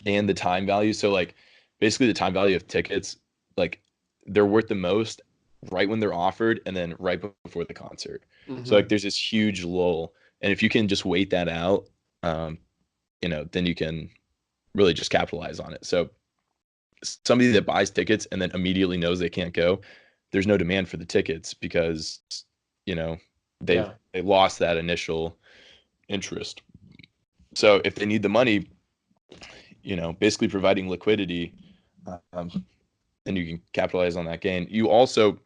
the time value. So like basically the time value of tickets, like they're worth the most right when they're offered, and then right before the concert. So like there's this huge lull, and if you can just wait that out, then you can really just capitalize on it. So somebody that buys tickets and then immediately knows they can't go, there's no demand for the tickets because they lost that initial interest. So if they need the money, basically providing liquidity, then you can capitalize on that gain. You also,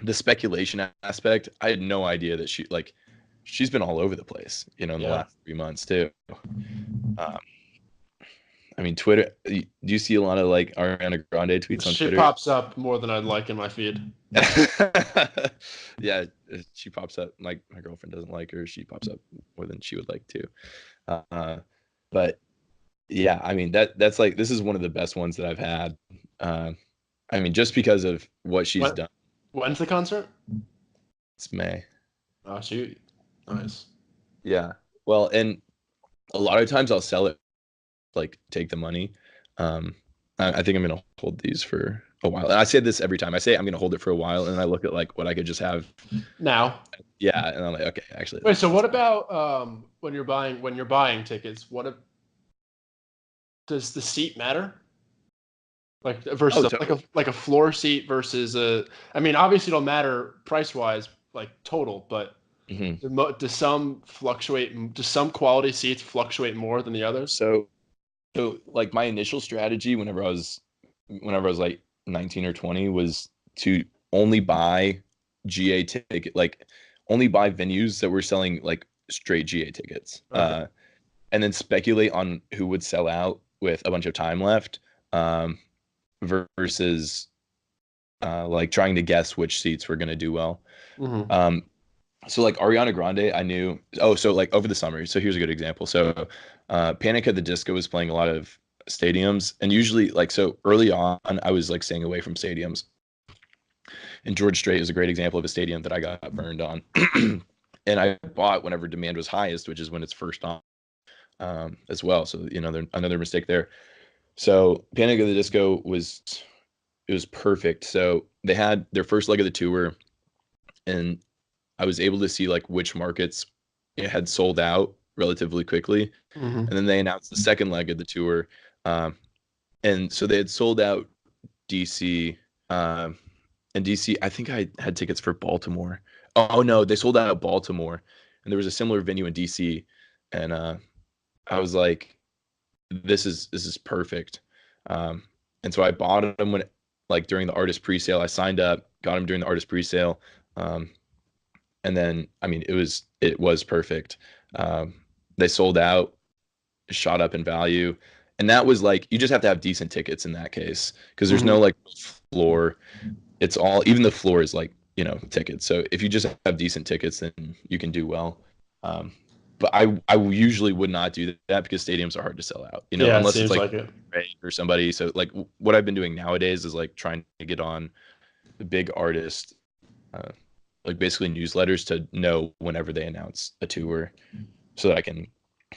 the speculation aspect, I had no idea that she's been all over the place, in the last 3 months too. I mean, Twitter, do you see a lot of like Ariana Grande tweets on Twitter? She pops up more than I'd like in my feed. Yeah, she pops up. My girlfriend doesn't like her. She pops up more than she would like to. But yeah, I mean, that's like, this is one of the best ones that I've had. I mean, just because of what she's done. When's the concert? It's May. Oh, shoot. Nice. Yeah. Well, and a lot of times I'll sell it, like take the money. I think I'm gonna hold these for a while. And I say this every time. I say I'm gonna hold it for a while, and I look at like what I could just have now. Yeah, and I'm like, okay, actually. Wait, so what about when you're buying tickets? Does the seat matter? Like versus like a floor seat versus a. I mean, obviously it'll matter price wise, like total, but does some fluctuate? Does some quality seats fluctuate more than the others? So like my initial strategy whenever I was like 19 or 20 was to only buy GA ticket, like only buy venues that were selling like straight GA tickets, and then speculate on who would sell out with a bunch of time left, versus like trying to guess which seats were going to do well. So like Ariana Grande, I knew. So like over the summer. So here's a good example. So Panic at the Disco was playing a lot of stadiums, and usually like, so early on I was like staying away from stadiums. And George Strait is a great example of a stadium that I got burned on. And I bought whenever demand was highest, which is when it's first on, as well. So another mistake there. So Panic at the Disco was perfect. So they had their first leg of the tour, and I was able to see like which markets it had sold out relatively quickly. Mm-hmm. And then they announced the second leg of the tour. Um, and so they had sold out DC. And DC, I think I had tickets for Baltimore. Oh no, they sold out Baltimore. And there was a similar venue in DC. And I was like, this is perfect. Um, and so I bought them when like during the artist presale. I signed up, got them during the artist presale. Um, and then I mean it was perfect. Um, they sold out, shot up in value, and that was like you just have to have decent tickets in that case because there's no Mm-hmm. like floor. It's all even the floor is like tickets. So if you just have decent tickets, then you can do well. Um, but I usually would not do that because stadiums are hard to sell out, Yeah, it unless it's seems like like it. or somebody. So like what I've been doing nowadays is like trying to get on the big artist uh, like basically newsletters to know whenever they announce a tour so that I can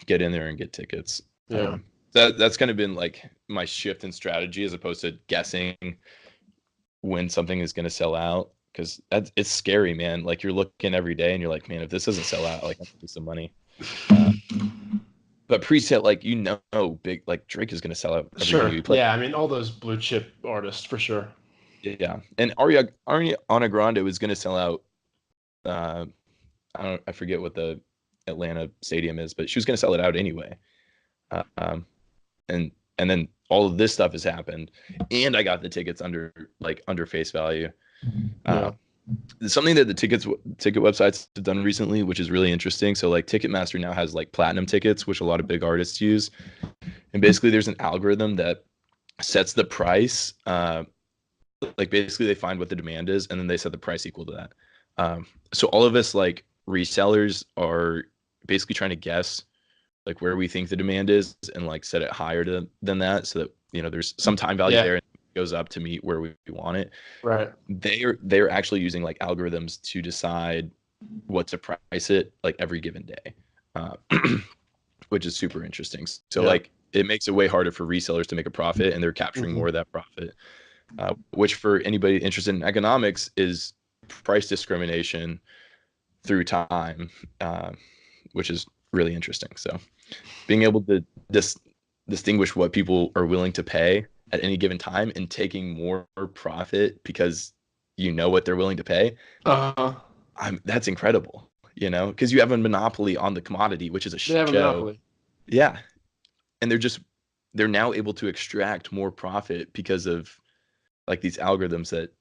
get in there and get tickets. Yeah. That's kind of been like my shift in strategy as opposed to guessing when something is going to sell out because it's scary, man. Like you're looking every day and you're like, man, if this doesn't sell out, like I'm lose some money. Uh, but preset, like big like Drake is going to sell out every venue Sure. he plays. Yeah, I mean all those blue chip artists for sure. Yeah, and Ariana Grande was going to sell out. Uh, I forget what the Atlanta stadium is, but she was going to sell it out anyway. Um, and then all of this stuff has happened, and I got the tickets under face value. Uh, Yeah. Something that the ticket websites have done recently, which is really interesting. So like Ticketmaster now has like platinum tickets, which a lot of big artists use, and basically there's an algorithm that sets the price. Like basically they find what the demand is, and then they set the price equal to that. So all of us like resellers are basically trying to guess like where we think the demand is and like set it higher than that so that there's some time value Yeah. there and it goes up to meet where we want it. Right. They're actually using like algorithms to decide what to price it like every given day, uh, which is super interesting. So Yeah. like it makes it way harder for resellers to make a profit and they're capturing Mm-hmm. more of that profit, which for anybody interested in economics is price discrimination through time, which is really interesting. So being able to distinguish what people are willing to pay at any given time and taking more profit because you know what they're willing to pay, Uh-huh. that's incredible, because you have a monopoly on the commodity, which is a They have a show. monopoly. Yeah. And they're now able to extract more profit because of like these algorithms that,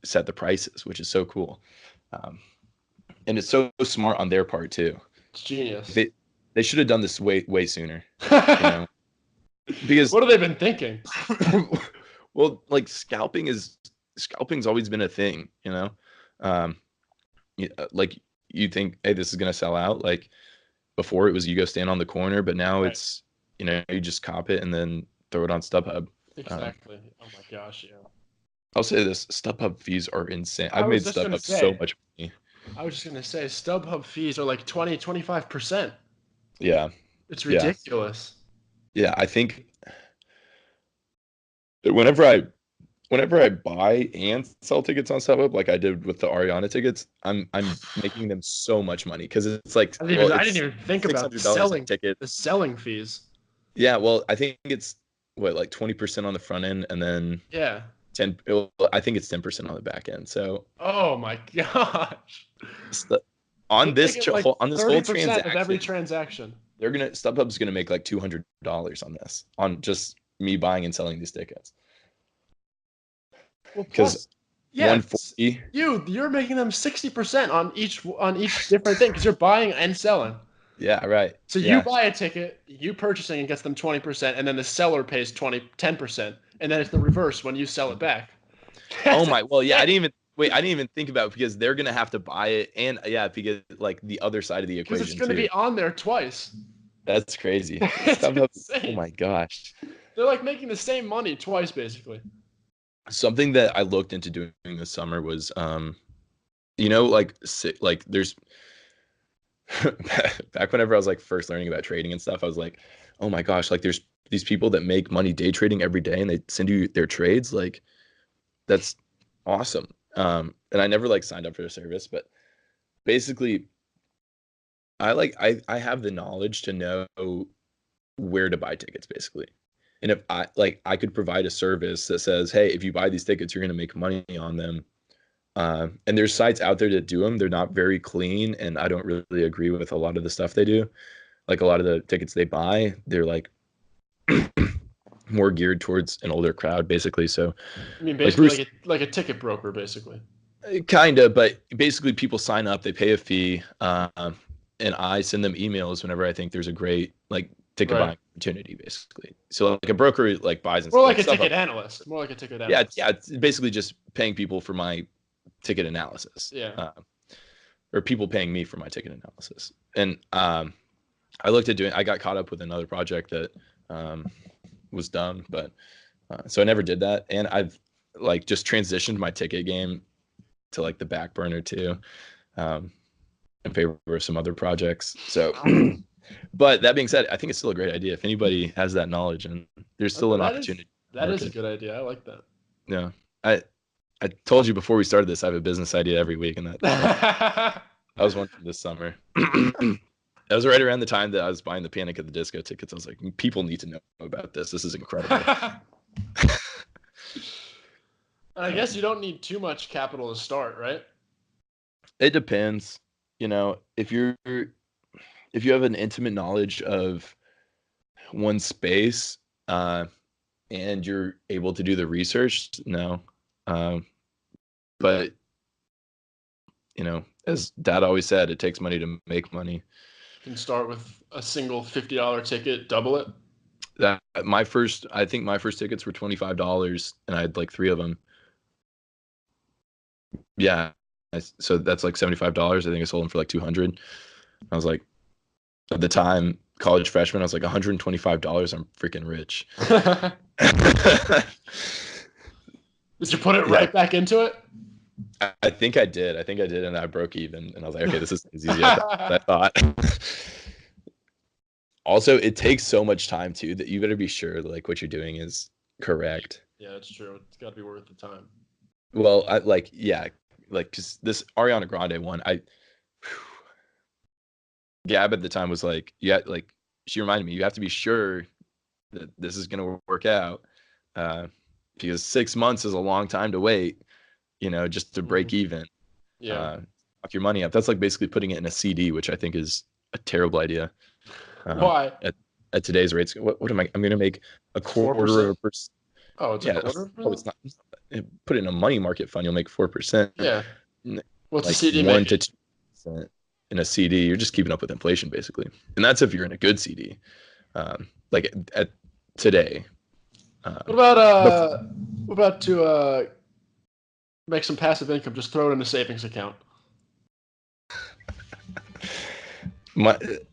set the prices, which is so cool. Um, and it's so smart on their part too. It's genius. They should have done this way sooner, you know, because What have they been thinking? well, like scalping's always been a thing, um, like you think, hey, this is gonna sell out. Like before, it was you go stand on the corner, but now Right. it's you just cop it and then throw it on StubHub. Exactly. Oh my gosh, yeah. I'll say this: StubHub fees are insane. I I've made was just gonna StubHub so say, much money. StubHub fees are like 25%. Yeah, It's yeah, ridiculous. yeah. I think whenever I buy and sell tickets on StubHub, like I did with the Ariana tickets, I'm making them so much money because it's like, well, I didn't it's even think six about hundred dollars a ticket. the selling fees. Yeah, well, I think it's what like 20% on the front end, and then Yeah. 10. Well, I think it's 10% on the back end. So Oh my gosh. st- They're taking like on this whole 30% of every transaction, transaction. StubHub's gonna make like $200 on this, on just me buying and selling these tickets. Well, Because plus, yeah, 140. you're making them 60% on each different thing because you're buying and selling. Yeah, right. So you Yeah. buy a ticket, you purchasing it gets them 20%, and then the seller pays 10%, and then it's the reverse when you sell it back. Oh That's my. Well, yeah. I insane. didn't even wait. I didn't even think about it because they're gonna have to buy it, and yeah, because like the other side of the Because it's equation going to too. be on there twice. That's crazy. It's StubHub. Oh insane. my gosh. They're like making the same money twice, basically. Something that I looked into doing this summer was, like there's back whenever I was like first learning about trading and stuff, I was like, oh my gosh, like there's these people that make money day trading every day and they send you their trades, like that's awesome. And I never like signed up for the service, but basically I have the knowledge to know where to buy tickets basically. And if I could provide a service that says, hey, if you buy these tickets, you're going to make money on them. And there's sites out there that do them. They're not very clean, and I don't really agree with a lot of the stuff they do. Like a lot of the tickets they buy, they're like more geared towards an older crowd, basically. So, I mean, like basically Bruce, like a ticket broker, basically. kind of, but basically people sign up, they pay a fee, and I send them emails whenever I think there's a great like ticket Right. buying opportunity, basically. So like a broker like buys and More like like a stuff ticket up. analyst. More like a ticket Yeah, analyst. yeah, it's basically just paying people for my ticket analysis, Yeah. or people paying me for my ticket analysis. And I got caught up with another project that was done, but so I never did that. And I've like just transitioned my ticket game to like the back burner too, in favor of some other projects. So, but that being said, I think it's still a great idea. If anybody has that knowledge, and there's still an opportunity to That is a market. good idea. I like that. Yeah. I told you before we started this, I have a business idea every week, and that was one from this summer. That was right around the time that I was buying the Panic at the Disco tickets. I was like, people need to know about this. This is incredible. I guess you don't need too much capital to start, right? It depends. If you have an intimate knowledge of one space, and you're able to do the research, no. But as Dad always said, it takes money to make money. You can start with a single $50 ticket, double it. I think my first tickets were $25, and I had like 3 of them. Yeah, so that's like $75. I think I sold them for like 200. I was like, at the time, college freshman, I was like $125. I'm freaking rich. Did you put it right back into it? I think I did. And I broke even. And I was like, okay, this is as easy as I thought. Also, it takes so much time too that you better be sure like what you're doing is correct. Yeah, it's true. It's got to be worth the time. Well, because this Ariana Grande one, Gab at the time was like, yeah, like she reminded me, you have to be sure that this is gonna work out, because 6 months is a long time to wait, just to break even. Yeah. Lock your money up. That's like basically putting it in a CD, which I think is a terrible idea. Why? At today's rates, what am I? I'm gonna make a quarter 4%? of a percent. Oh, it's Yeah, a quarter? it's not. Put it in a money market fund, you'll make 4%. Yeah. What's Like a CD 1 making? to 2% in a CD. You're just keeping up with inflation, basically, and that's if you're in a good CD. Like at today. What about to make some passive income? Just throw it in a savings account.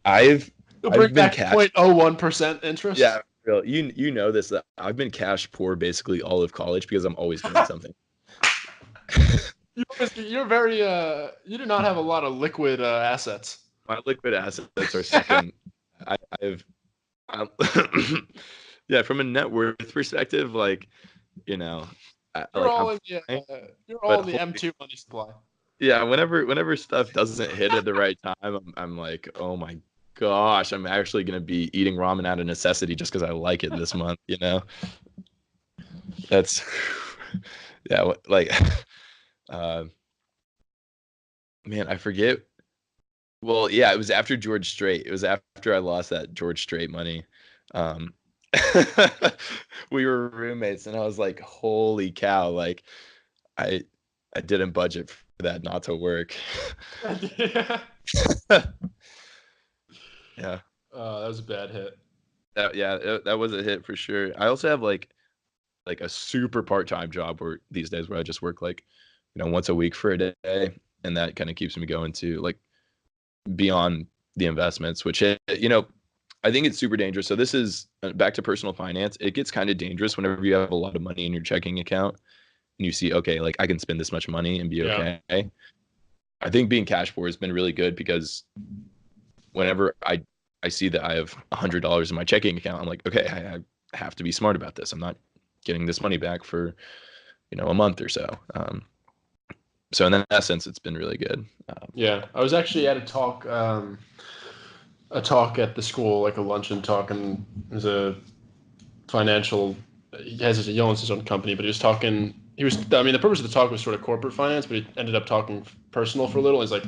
I've bring been back cash. 0.01% interest. Yeah, real. You know this. That I've been cash poor basically all of college because I'm always doing something. You're very you do not have a lot of liquid assets. My liquid assets are second. I've yeah, from a net worth perspective, like You're like all I'm in the fine, you're all but in the M2 money supply. yeah, whenever stuff doesn't hit at the right time, I'm like, oh my gosh, I'm actually gonna be eating ramen out of necessity just because I like it this month. That's yeah, like man, I forget. Well, yeah, it was after George Strait. It was after I lost that George Strait money. Um, we were roommates, and I was like, "Holy cow!" Like, I I didn't budget for that not to work. Yeah, That was a bad hit. that was a hit for sure. I also have like a super part-time job where these days where I just work like once a week for a day, and that kind of keeps me going to like beyond the investments, which I think it's super dangerous. So this is back to personal finance. It gets kind of dangerous whenever you have a lot of money in your checking account and you see, okay, like I can spend this much money and be okay. I think being cash poor has been really good because whenever I I see that I have $100 in my checking account. I'm like, okay, I have to be smart about this. I'm not getting this money back for, a month or so. So in that sense, it's been really good. Yeah, I was actually at a talk at the school, like a luncheon talk, and there's a financial. He owns his own company, but he was talking. I mean, the purpose of the talk was sort of corporate finance, but he ended up talking personal for a little. He's like,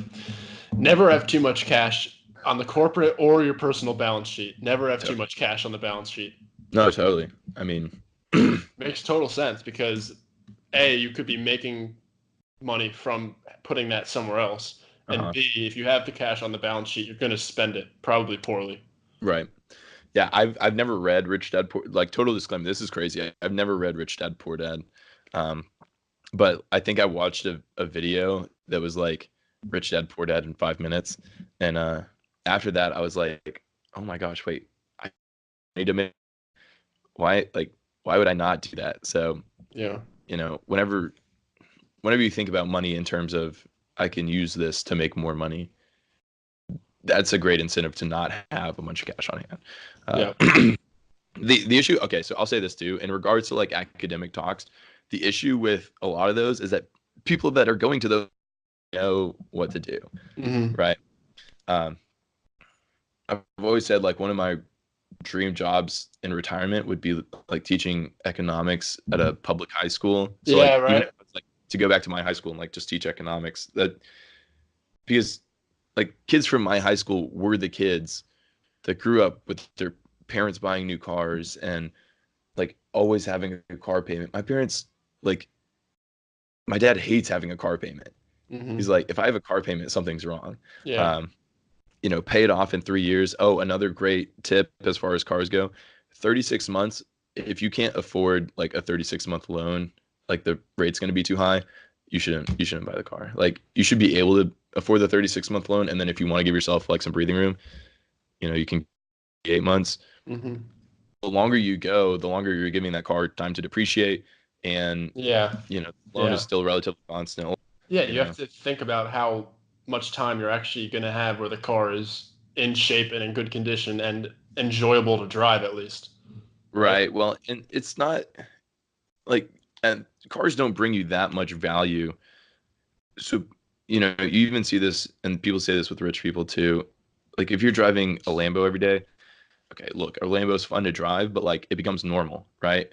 never have too much cash on the corporate or your personal balance sheet. Never have too much cash on the balance sheet. No, totally. I mean, Makes total sense because A, you could be making money from putting that somewhere else. And B, if you have the cash on the balance sheet, you're going to spend it probably poorly. Right. Yeah, I've never read Rich Dad Poor. Like, total disclaimer, this is crazy. I've never read Rich Dad Poor Dad, but I think I watched a video that was like Rich Dad Poor Dad in 5 minutes, and after that I was like, oh my gosh, wait, I need to make why would I not do that? So Yeah. Whenever you think about money in terms of I can use this to make more money, that's a great incentive to not have a bunch of cash on hand. Yeah. The issue, okay, so I'll say this too, in regards to like academic talks, the issue with a lot of those is that people that are going to those know what to do, right? I've always said like one of my dream jobs in retirement would be like teaching economics at a public high school. So Yeah, like, right. even if it's like to go back to my high school and like just teach economics, that because like kids from my high school were the kids that grew up with their parents buying new cars and like always having a car payment. My parents, like, my dad hates having a car payment. He's like, if I have a car payment, something's wrong. Yeah. Pay it off in 3 years. Oh, another great tip as far as cars go, 36 months. If you can't afford like a 36-month loan, like the rate's going to be too high, you shouldn't buy the car. Like, you should be able to afford the 36-month loan. And then if you want to give yourself like some breathing room, you can 8 months. The longer you go, the longer you're giving that car time to depreciate. And, the loan is still relatively constant. Yeah, you have to think about how much time you're actually going to have where the car is in shape and in good condition and enjoyable to drive at least. Right. Well, and it's not like, and cars don't bring you that much value. So, you even see this, and people say this with rich people too. Like, if you're driving a Lambo every day, okay, look, a Lambo is fun to drive, but like it becomes normal, right?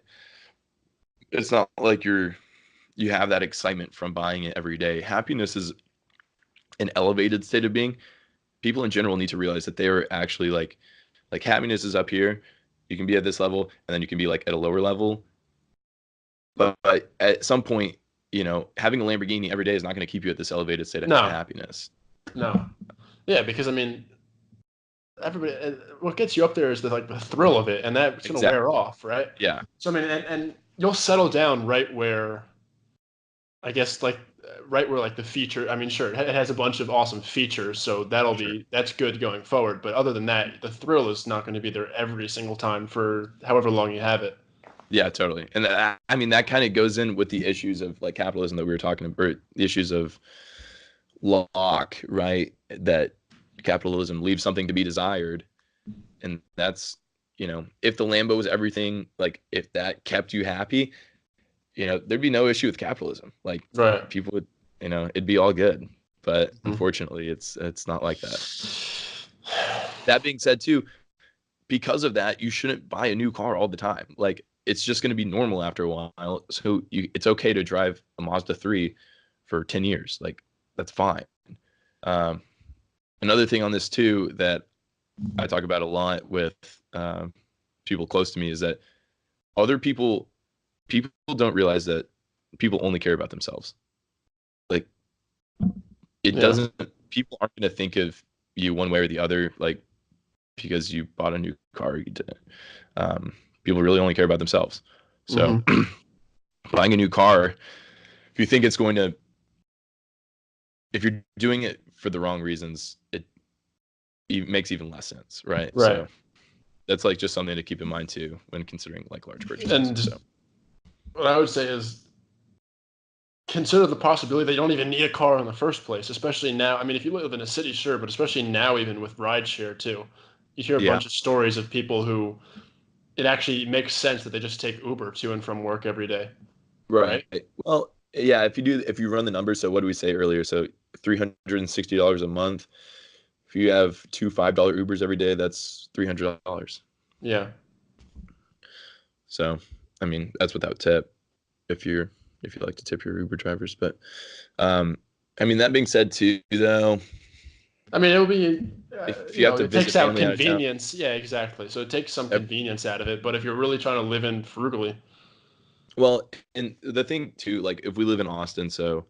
It's not like you have that excitement from buying it every day. Happiness is an elevated state of being. People in general need to realize that they are actually like happiness is up here. You can be at this level, and then you can be like at a lower level. But at some point, having a Lamborghini every day is not going to keep you at this elevated state of happiness. No. Yeah, because I mean, everybody, what gets you up there is the thrill of it, and that's going to wear off, right? Yeah. So I mean, and you'll settle down right where, I guess, like the feature. I mean, sure, it has a bunch of awesome features, so that's good going forward. But other than that, the thrill is not going to be there every single time for however long you have it. Yeah, totally. And I mean, that kind of goes in with the issues of like capitalism that we were talking about, the issues of luck, right? That capitalism leaves something to be desired. And that's, if the Lambo was everything, like if that kept you happy, there'd be no issue with capitalism. Like, right. People would, it'd be all good. But unfortunately, it's not like that. That being said, too, because of that, you shouldn't buy a new car all the time. Like, it's just going to be normal after a while. So it's okay to drive a Mazda 3 for 10 years. Like, that's fine. Another thing on this too that I talk about a lot with people close to me is that other people don't realize that people only care about themselves. Like, it doesn't, people aren't going to think of you one way or the other, like, because you bought a new car. You didn't. People really only care about themselves. So buying a new car, if you think it's going to, if you're doing it for the wrong reasons, it makes even less sense, right? So that's like just something to keep in mind too when considering like large purchases. And what I would say is consider the possibility that you don't even need a car in the first place, especially now. I mean, if you live in a city, sure, but especially now, even with rideshare too. you hear a Yeah. bunch of stories of people who it actually makes sense that they just take Uber to and from work every day, right? Right. Well, yeah, if you run the numbers, so what did we say earlier? So $360 a month. If you have two $5 Ubers every day, that's $300. Yeah. So, I mean, that's without tip if you like to tip your Uber drivers. But I mean, that being said too, though, I mean, it will be, if you have to it takes visit out family out of town, convenience. Yeah, exactly. So it takes some ev- convenience out of it. But if you're really trying to live in frugally, well, and the thing too, like if we live in Austin, so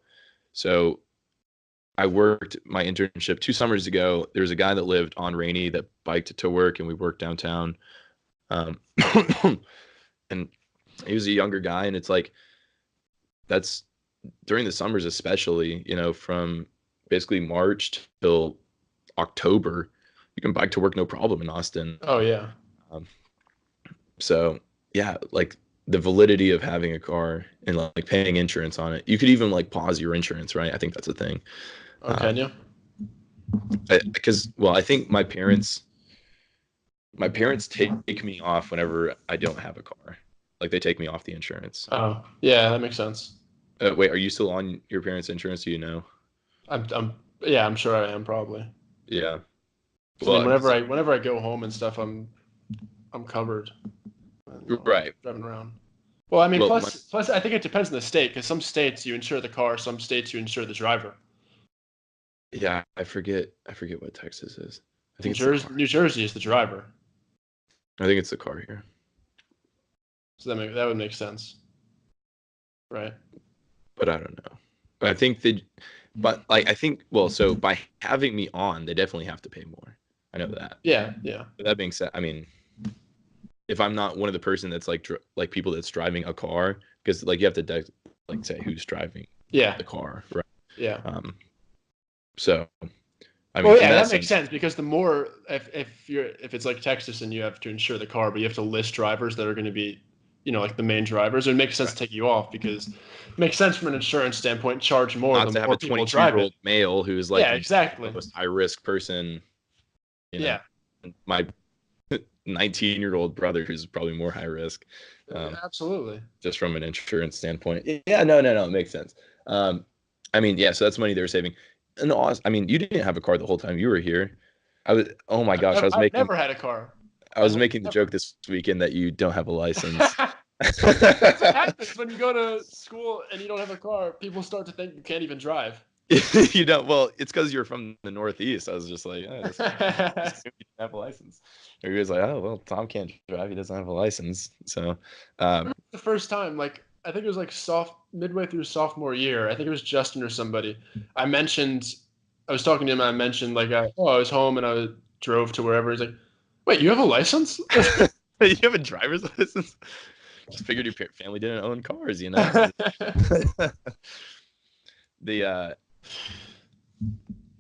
I worked my internship 2 summers ago. There was a guy that lived on Rainy that biked to work, and we worked downtown. Um, and he was a younger guy, and it's like that's during the summers, especially, from basically March till October, you can bike to work no problem in Austin. oh yeah, Um, so yeah, like the validity of having a car and like paying insurance on it. You could even like pause your insurance, right? I think that's a thing. okay, yeah. Because well, I think my parents take me off whenever I don't have a car. Like they take me off the insurance. Oh yeah, that makes sense. Wait, are you still on your parents' insurance? Do you know? Yeah, I'm sure I am probably. Yeah. I mean, Well, whenever I go home and stuff, I'm covered. right. Driving around. Well, I mean, Well, plus, I think it depends on the state because some states you insure the car, some states you insure the driver. yeah, I forget what Texas is. I think New it's the Jersey, car. New Jersey is the driver, I think it's the car here. so that would make sense, right? But I don't know. But I think well, so by having me on, they definitely have to pay more. I know that. Yeah, yeah, But that being said, I mean, if I'm not one of the person that's like people that's driving a car, because like you have to like say who's driving yeah, the car, right? yeah. So I mean, Well, in yeah, that that makes sense, sense because the more if it's like Texas and you have to insure the car, but you have to list drivers that are going to be, like the main drivers, it makes sense right. to take you off because it makes sense from an insurance standpoint. Charge more Not the to have more a people 22 year drive it. old male who is like Yeah, the exactly. most high risk person, you know, Yeah, my 19-year-old brother who's probably more high risk, absolutely. just from an insurance standpoint. Yeah, no, it makes sense. I mean, yeah, so that's money they're saving. And I mean, you didn't have a car the whole time you were here. Oh my gosh, I've never had a car. I I was have making the never. joke this weekend that you don't have a license. That's what happens when you go to school and you don't have a car. People start to think you can't even drive. You don't. Well, it's because you're from the Northeast. I was just like, just assume you don't have a license. Everybody was like, oh well, Tom can't drive. He doesn't have a license. So, The first time, like I think it was like midway through sophomore year. I think it was Justin or somebody. I was talking to him. And I mentioned like, I was home and drove to wherever. He's like, "Wait, you have a license?" you have a driver's license? Just figured your family didn't own cars, you know. The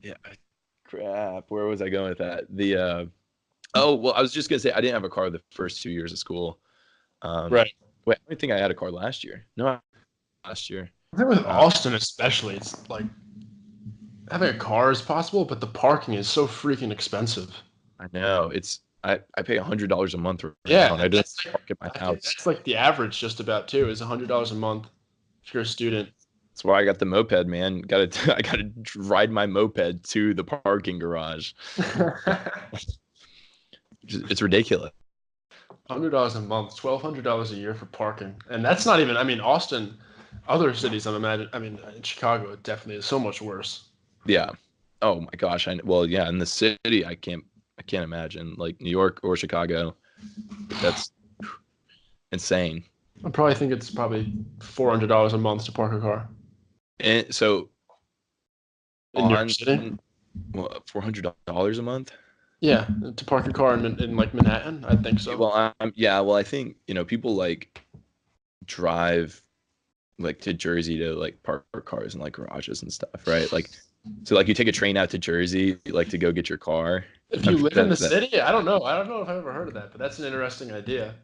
yeah, crap. Where was I going with that? Oh well, I was just gonna say I didn't have a car the first 2 years of school. Right. Wait, I don't think I had a car last year. No, last year. I think with Uh, Austin especially, it's like having a car is possible, but the parking is so freaking expensive. I know I pay $100 a month right now, Yeah, and I just that's like park at my I think house. that's like the average just about too is $100 a month if you're a student. That's why I got the moped, man. I gotta ride my moped to the parking garage. It's ridiculous. $100 a month, $1,200 a year for parking, and that's not even. I mean, Austin, other cities. I mean, in Chicago, it definitely is so much worse. Yeah. Oh my gosh. Well, yeah. In the city, I can't imagine like New York or Chicago. That's insane. I probably think it's probably $400 a month to park a car And so in New York on City. $400 a month. Yeah, to park a car in like Manhattan, I think so. Well, yeah. Well, I think people like drive like to Jersey to like park cars in like garages and stuff, right? Like, so like you take a train out to Jersey like to go get your car. If you live in the That, city, I don't know. I don't know if I've ever heard of that, but that's an interesting idea.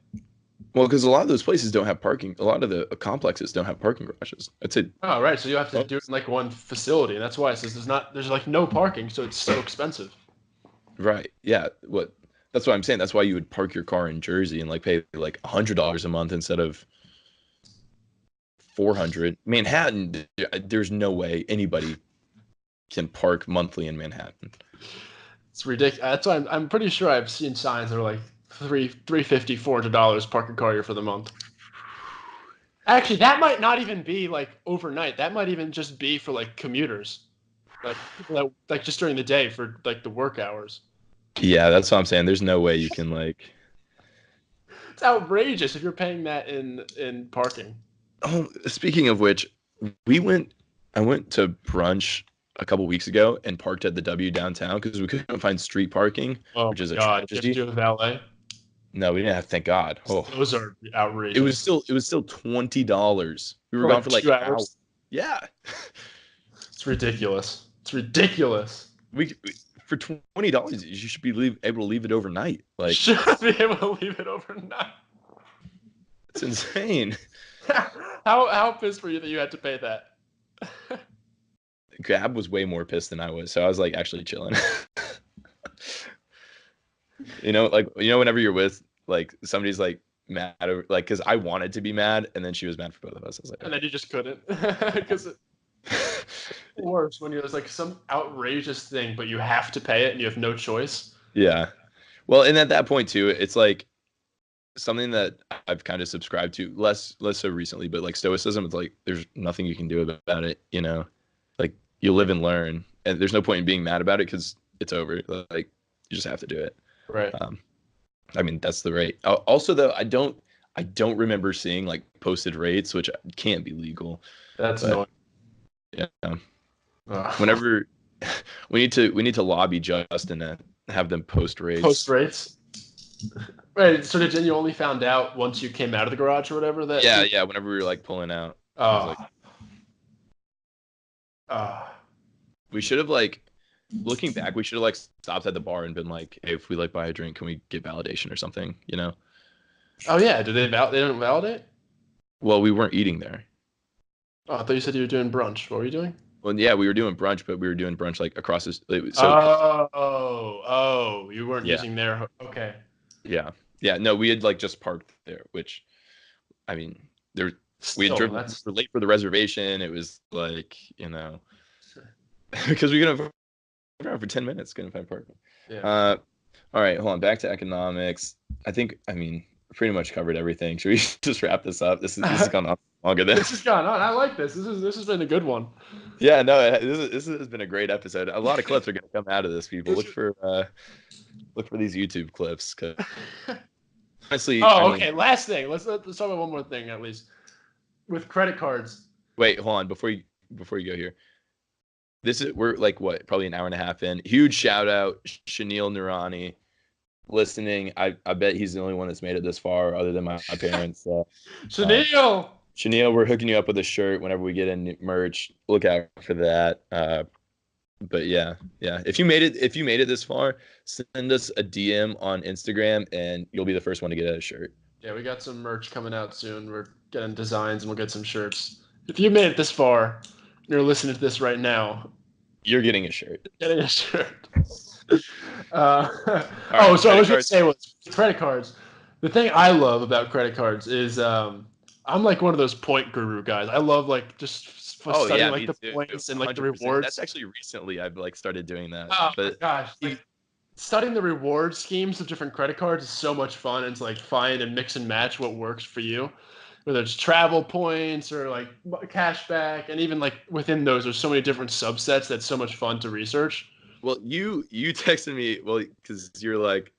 well, because a lot of those places don't have parking. A lot of the complexes don't have parking garages. I'd say Oh, right. So you have to do it most. in like one facility, and that's why it says there's like no parking, so it's so expensive. Right. Yeah. What? That's what I'm saying. That's why you would park your car in Jersey and like pay like $100 a month instead of 400. Manhattan, there's no way anybody can park monthly in Manhattan. It's ridiculous. That's why I'm pretty sure I've seen signs that are like $350, $400 park a car here for the month. Actually, that might not even be like overnight. That might even just be for like commuters, like people that like just during the day for like the work hours. Yeah, that's what I'm saying. There's no way you can like. It's outrageous if you're paying that in parking. Oh, speaking of which, we went. I went to brunch a couple weeks ago and parked at the W downtown because we couldn't find street parking, Oh which my is a God, you have to tragedy. do a valet. No, we didn't have. Thank God. Oh, Those are it was outrageous. still $20. We were For gone like for like two an hour. hours. Yeah, It's ridiculous. It's ridiculous. we for $20 you should be able to leave it overnight. Like Should be able to leave it overnight. it's insane. How pissed were you that you had to pay that? Gab was way more pissed than I was, so I was like actually chilling. Whenever you're with like somebody's like mad over like because I wanted to be mad and then she was mad for both of us. I was like, And then you just couldn't because it's worse when there's like some outrageous thing, but you have to pay it and you have no choice. yeah. Well, and at that point too, it's like something that I've kind of subscribed to less so recently, but like stoicism, it's like there's nothing you can do about it, like you live and learn, and there's no point in being mad about it because it's over. Like you just have to do it. Right. I mean, that's the rate. Also, though, I don't remember seeing like posted rates, which can't be legal. That's But annoying. yeah, Ugh. whenever we need to lobby Justin to have them post rates. Post rates. Right. So did you only found out once you came out of the garage or whatever that? Yeah. Whenever we were like pulling out, I was like, we should have like looking back, we should have like stopped at the bar and been like, hey, if we like buy a drink, can we get validation or something? Oh yeah. Did they didn't validate? Well, we weren't eating there. Oh, I thought you said you were doing brunch. What were you doing? Well, yeah, we were doing brunch, but we were doing brunch like across this. You weren't Yeah. using their. Okay. Yeah. No, we had like just parked there, which, I mean, we had Still, driven, we were late for the reservation. It was like, because we could have around for 10 minutes, couldn't find parking. Yeah. All right, hold on. Back to economics. I mean, pretty much covered everything. Should we just wrap this up? This has gone on longer than This has gone on. I like this. This has been a good one. Yeah, no, this has been a great episode. A lot of clips are going to come out of this. People look for these YouTube clips. 'Cause honestly, okay. Last thing. Let's talk about one more thing at least. With credit cards. Wait, hold on. Before you go here, we're like what, probably an hour and a half in. Huge shout out, Shanil Nurani, listening. I bet he's the only one that's made it this far, other than my parents. Shanil, we're hooking you up with a shirt whenever we get in merch. Look out for that. But yeah. If you made it this far, send us a DM on Instagram, and you'll be the first one to get a shirt. Yeah, we got some merch coming out soon. We're getting designs, and we'll get some shirts. If you made it this far, and you're listening to this right now, you're getting a shirt. Getting a shirt. So I was going to say was credit cards. The thing I love about credit cards is I'm like one of those point guru guys. I love like just studying like the points and like the rewards. That's actually recently I've like started doing that. Oh but my gosh. Like, studying the reward schemes of different credit cards is so much fun, and to like find and mix and match what works for you. Whether it's travel points or like cash back, and even like within those, there's so many different subsets that's so much fun to research. Well, you texted me, because you're like,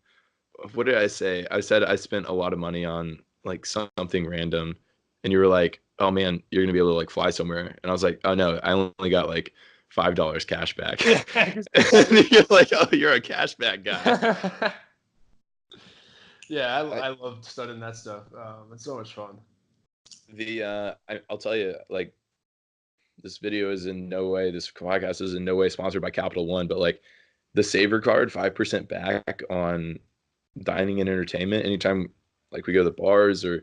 what did I say? I said I spent a lot of money on like something random, and you were like, oh man, you're gonna be able to like fly somewhere, and I was like, oh no, I only got like $5 cash back. And you're like, oh, you're a cash back guy. Yeah, I love studying that stuff. It's so much fun. I'll tell you, like, this podcast is in no way sponsored by Capital One, but like the Saver card, 5% back on dining and entertainment anytime like we go to the bars or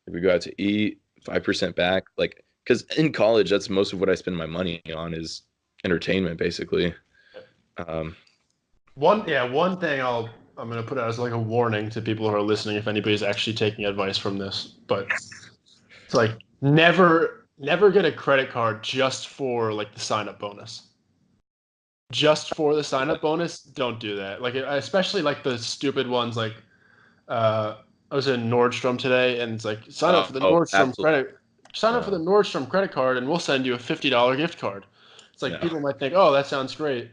if we go out to eat, 5% back. Like, because in college, that's most of what I spend my money on is entertainment, basically. One thing I'm gonna put it as like a warning to people who are listening if anybody's actually taking advice from this. But it's like never get a credit card just for like the sign up bonus. Just for the sign up bonus, don't do that. Like especially like the stupid ones like I was in Nordstrom today and it's like sign up for the Oh, Nordstrom absolutely. credit sign up for the No, Nordstrom credit card and we'll send you a $50 gift card. It's like no. people might think, "Oh, that sounds great."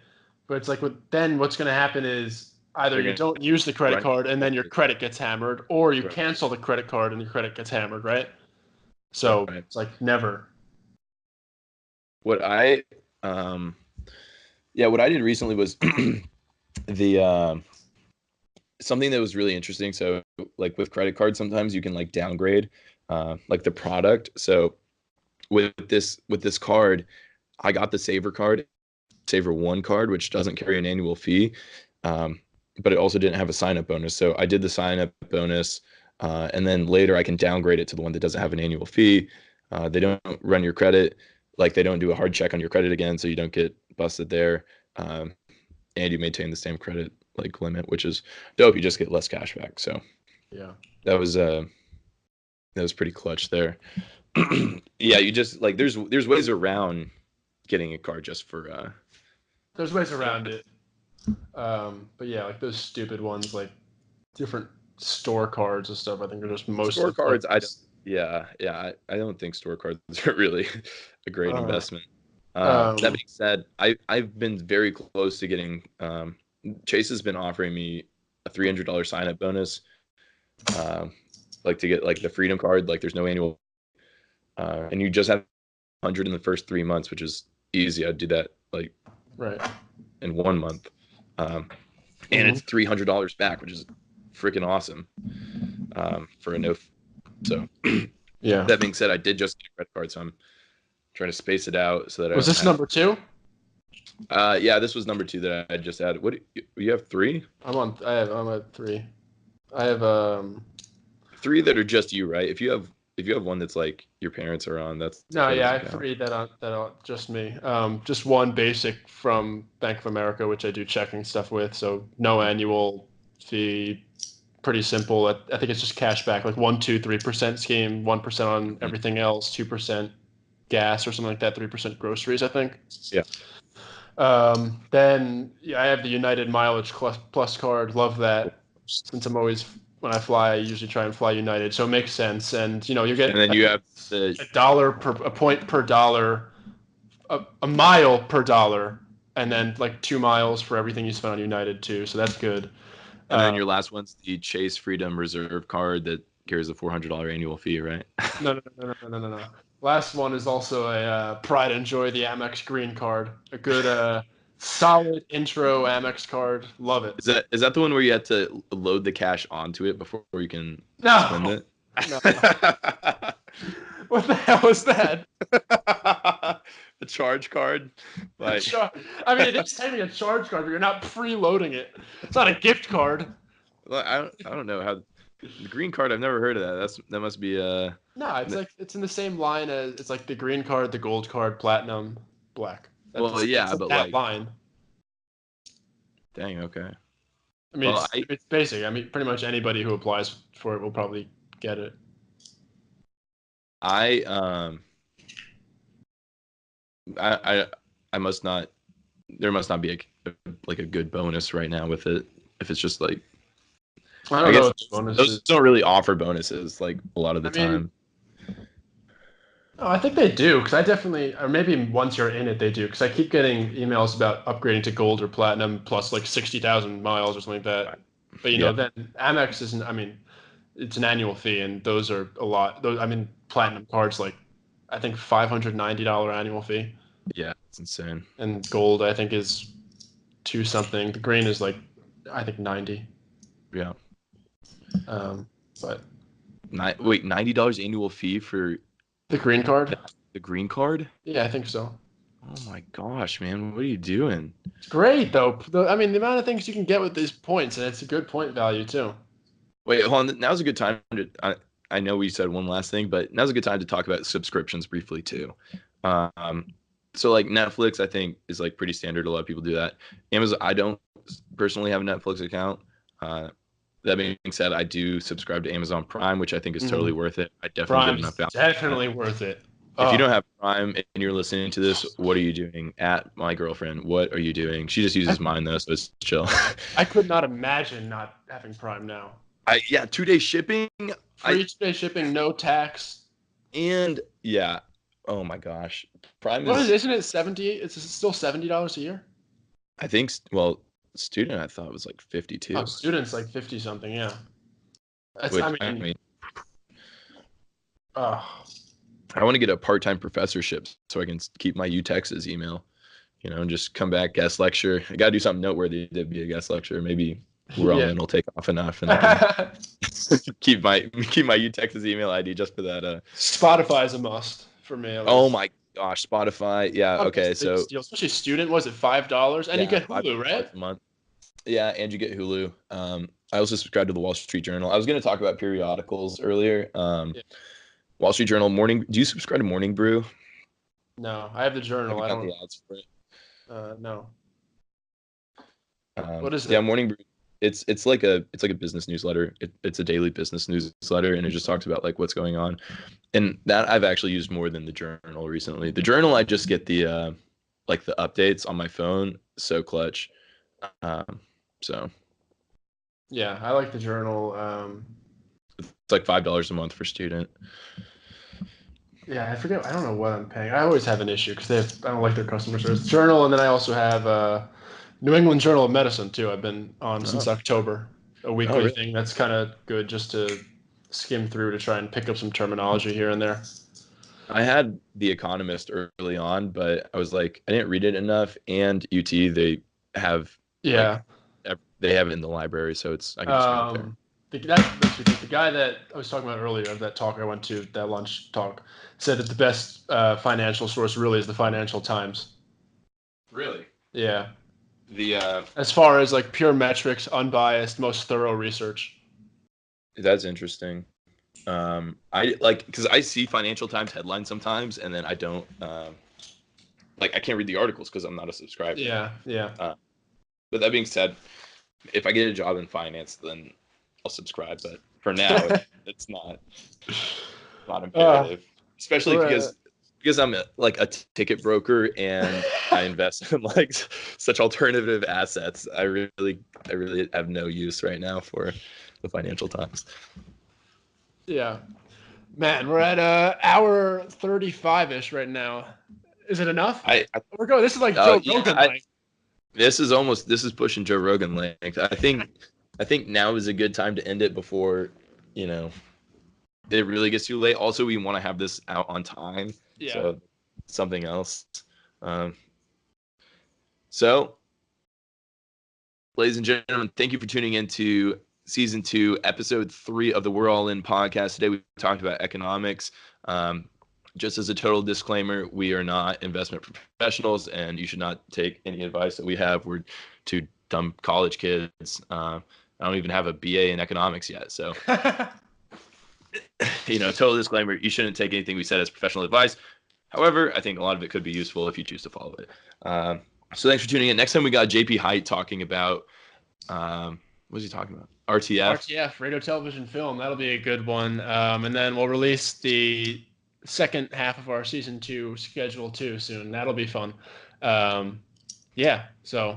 But it's like then what's going to happen is either They're you gonna don't use the credit run card and then your credit gets hammered or you right. cancel the credit card and your credit gets hammered, right? So, Right. it's like never. What I um yeah, what I did recently was the something that was really interesting. So like with credit cards, sometimes you can like downgrade like the product. So with this card, I got the Saver card, Saver One card, which doesn't carry an annual fee, um, but it also didn't have a sign up bonus. So I did the sign up bonus, and then later I can downgrade it to the one that doesn't have an annual fee. They don't run your credit, like they don't do a hard check on your credit again, so you don't get busted there. Um, and you maintain the same credit like limit, which is dope. You just get less cash back. So Yeah. that was pretty clutch there. Yeah, you just like there's ways around getting a card just for There's ways around it. But yeah, like those stupid ones like different store cards and stuff, I think are just mostly store cards. I don't. pointless. I don't think store cards are really a great Uh, investment. That um, being said, I've been very close to getting. Chase has been offering me a $300 sign up bonus, um, like to get like the Freedom card. Like there's no annual, and you just have 100 in the first 3 months, which is easy. I'd do that like right. in 1 month, um, and Mhm. it's $300 back, which is freaking awesome for a no. So Yeah. that being said, I did just get a credit card, so I'm trying to space it out so that I Was don't this have. number two? Yeah, this was number two that I just added. What you have three? I'm at three. I have Three that are just you, right? If you have one that's like your parents are on, no, that yeah, I doesn't have count. three that are just me. Just one basic from Bank of America, which I do checking stuff with. So no annual fee, pretty simple. I think it's just cash back, like 1, 2, 3% scheme, 1% on Mhm. everything else, 2% gas or something like that, 3% groceries, I think. Yeah, Then yeah, I have the United Mileage Plus card. Love that. Since I'm always when I fly, I usually try and fly United, so it makes sense. And you know, you and get then I you think have the a point per dollar, a mile per dollar, and then like 2 miles for everything you spend on United too. So that's good. and then Uh, your last one's the Chase Freedom Reserve card that carries a $400 annual fee, right? no. Last one is also a Pride and Joy, the Amex Green card. A good, solid intro Amex card. Love it. Is that the one where you had to load the cash onto it before you can spend No, it? no. What the hell was that? The charge card, like I mean, it is technically a charge card, but you're not preloading it. It's not a gift card. I don't know how the green card. I've never heard of that. That must be No, it's like it's in the same line as it's like the green card, the gold card, platinum, black. well, It's yeah, in but that like, line. dang, okay. I mean, Well, I it's basic. I mean, pretty much anybody who applies for it will probably get it. I um I I must not. There must not be like a good bonus right now with it. If it's just like, I I don't know guess what the bonus those is. don't really offer bonuses like a lot of the I mean, time. oh, I think they do because I definitely, or maybe once you're in it, they do because I keep getting emails about upgrading to gold or platinum plus like 60,000 miles or something like that. Right. But you know, Yeah. then Amex isn't. I mean, it's an annual fee, and those are a lot. Those, I mean, platinum cards like I think $590 annual fee, Yeah, it's insane. and gold I think is two something. The green is like I think 90. Yeah. Um, but Wait, $90 annual fee for the green card, the green card? yeah, I think so. Oh my gosh, man, what are you doing? It's great though. I mean, the amount of things you can get with these points, and it's a good point value too. Wait, hold on. Now's a good time to. I know we said one last thing, but now's a good time to talk about subscriptions briefly too. Um, so like Netflix, I think is like pretty standard. A lot of people do that. Amazon, I don't personally have a Netflix account. That being said, I do subscribe to Amazon Prime, which I think is totally worth it. I definitely get enough Prime's value. definitely worth it. If you Oh, don't have Prime and you're listening to this, what are you doing? At my girlfriend, what are you doing? She just uses mine though, so it's chill. I could not imagine not having Prime now. Yeah, 2 day shipping. Free 2 day shipping, no tax. And yeah, oh my gosh, Prime What is? is. Isn't it 70? It's still $70 a year. I think well, student I thought was like Oh, 52, students like 50 something. Yeah. That's. which I mean. Oh. I want to get a part-time professorship so I can keep my UTexas email, and just come back, guest lecture. I got to do something noteworthy to be a guest lecturer. Maybe we're all in will take off enough, and I can keep my UTexas email ID just for that. Spotify is a must for me. Oh my gosh, Spotify. Yeah. Okay. So deal, especially student, was it $5? And you get Hulu, right? A month. Yeah, and you get Hulu. I also subscribe to the Wall Street Journal. I was going to talk about periodicals earlier. Wall Street Journal morning. Do you subscribe to Morning Brew? No, I have the Journal. I don't. The ads for it. No. What is it? Yeah, Morning Brew. It's like a business newsletter. It's a daily business newsletter, and it just talks about like what's going on. And that I've actually used more than the Journal recently. The Journal, I just get the like the updates on my phone. So clutch. So. Yeah, I like the Journal. It's like $5 a month for student. Yeah, I forget. I don't know what I'm paying. I always have an issue because I don't like their customer service. Journal, and then I also have New England Journal of Medicine too. I've been on since October, a weekly thing. That's kind of good just to skim through to try and pick up some terminology here and there. I had The Economist early on, but I was like, I didn't read it enough. And UT, they have they have it in the library, so it's I can just read it there. The guy that I was talking about earlier of that talk I went to, that lunch talk, said that the best financial source really is the Financial Times. Really? Yeah. The as far as like pure metrics, unbiased, most thorough research. That's interesting. I like because I see Financial Times headlines sometimes, and then I don't like I can't read the articles because I'm not a subscriber. Yeah. But that being said, if I get a job in finance, then I'll subscribe, but for now, it's not imperative. Especially because I'm like a ticket broker and I invest in like such alternative assets. I really have no use right now for the Financial Times. Yeah, man, we're at hour 35-ish right now. Is it enough? We're going. This is like Joe Rogan length. This is pushing Joe Rogan length. I think now is a good time to end it before, it really gets too late. Also, we want to have this out on time. Yeah. So something else. So, ladies and gentlemen, thank you for tuning in to Season 2, Episode 3 of the We're All In podcast. Today we talked about economics. Just as a total disclaimer, we are not investment professionals, and you should not take any advice that we have. We're two dumb college kids. I don't even have a BA in economics yet. So, total disclaimer, you shouldn't take anything we said as professional advice. However, I think a lot of it could be useful if you choose to follow it. So thanks for tuning in. Next time we got JP Height talking about, what was he talking about? RTF, radio, television, film. That'll be a good one. And then we'll release the second half of our season 2 schedule too soon. That'll be fun. So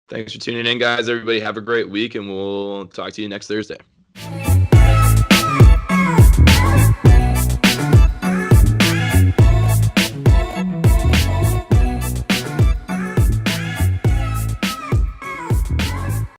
thanks for tuning in, guys. Everybody have a great week, and we'll talk to you next Thursday.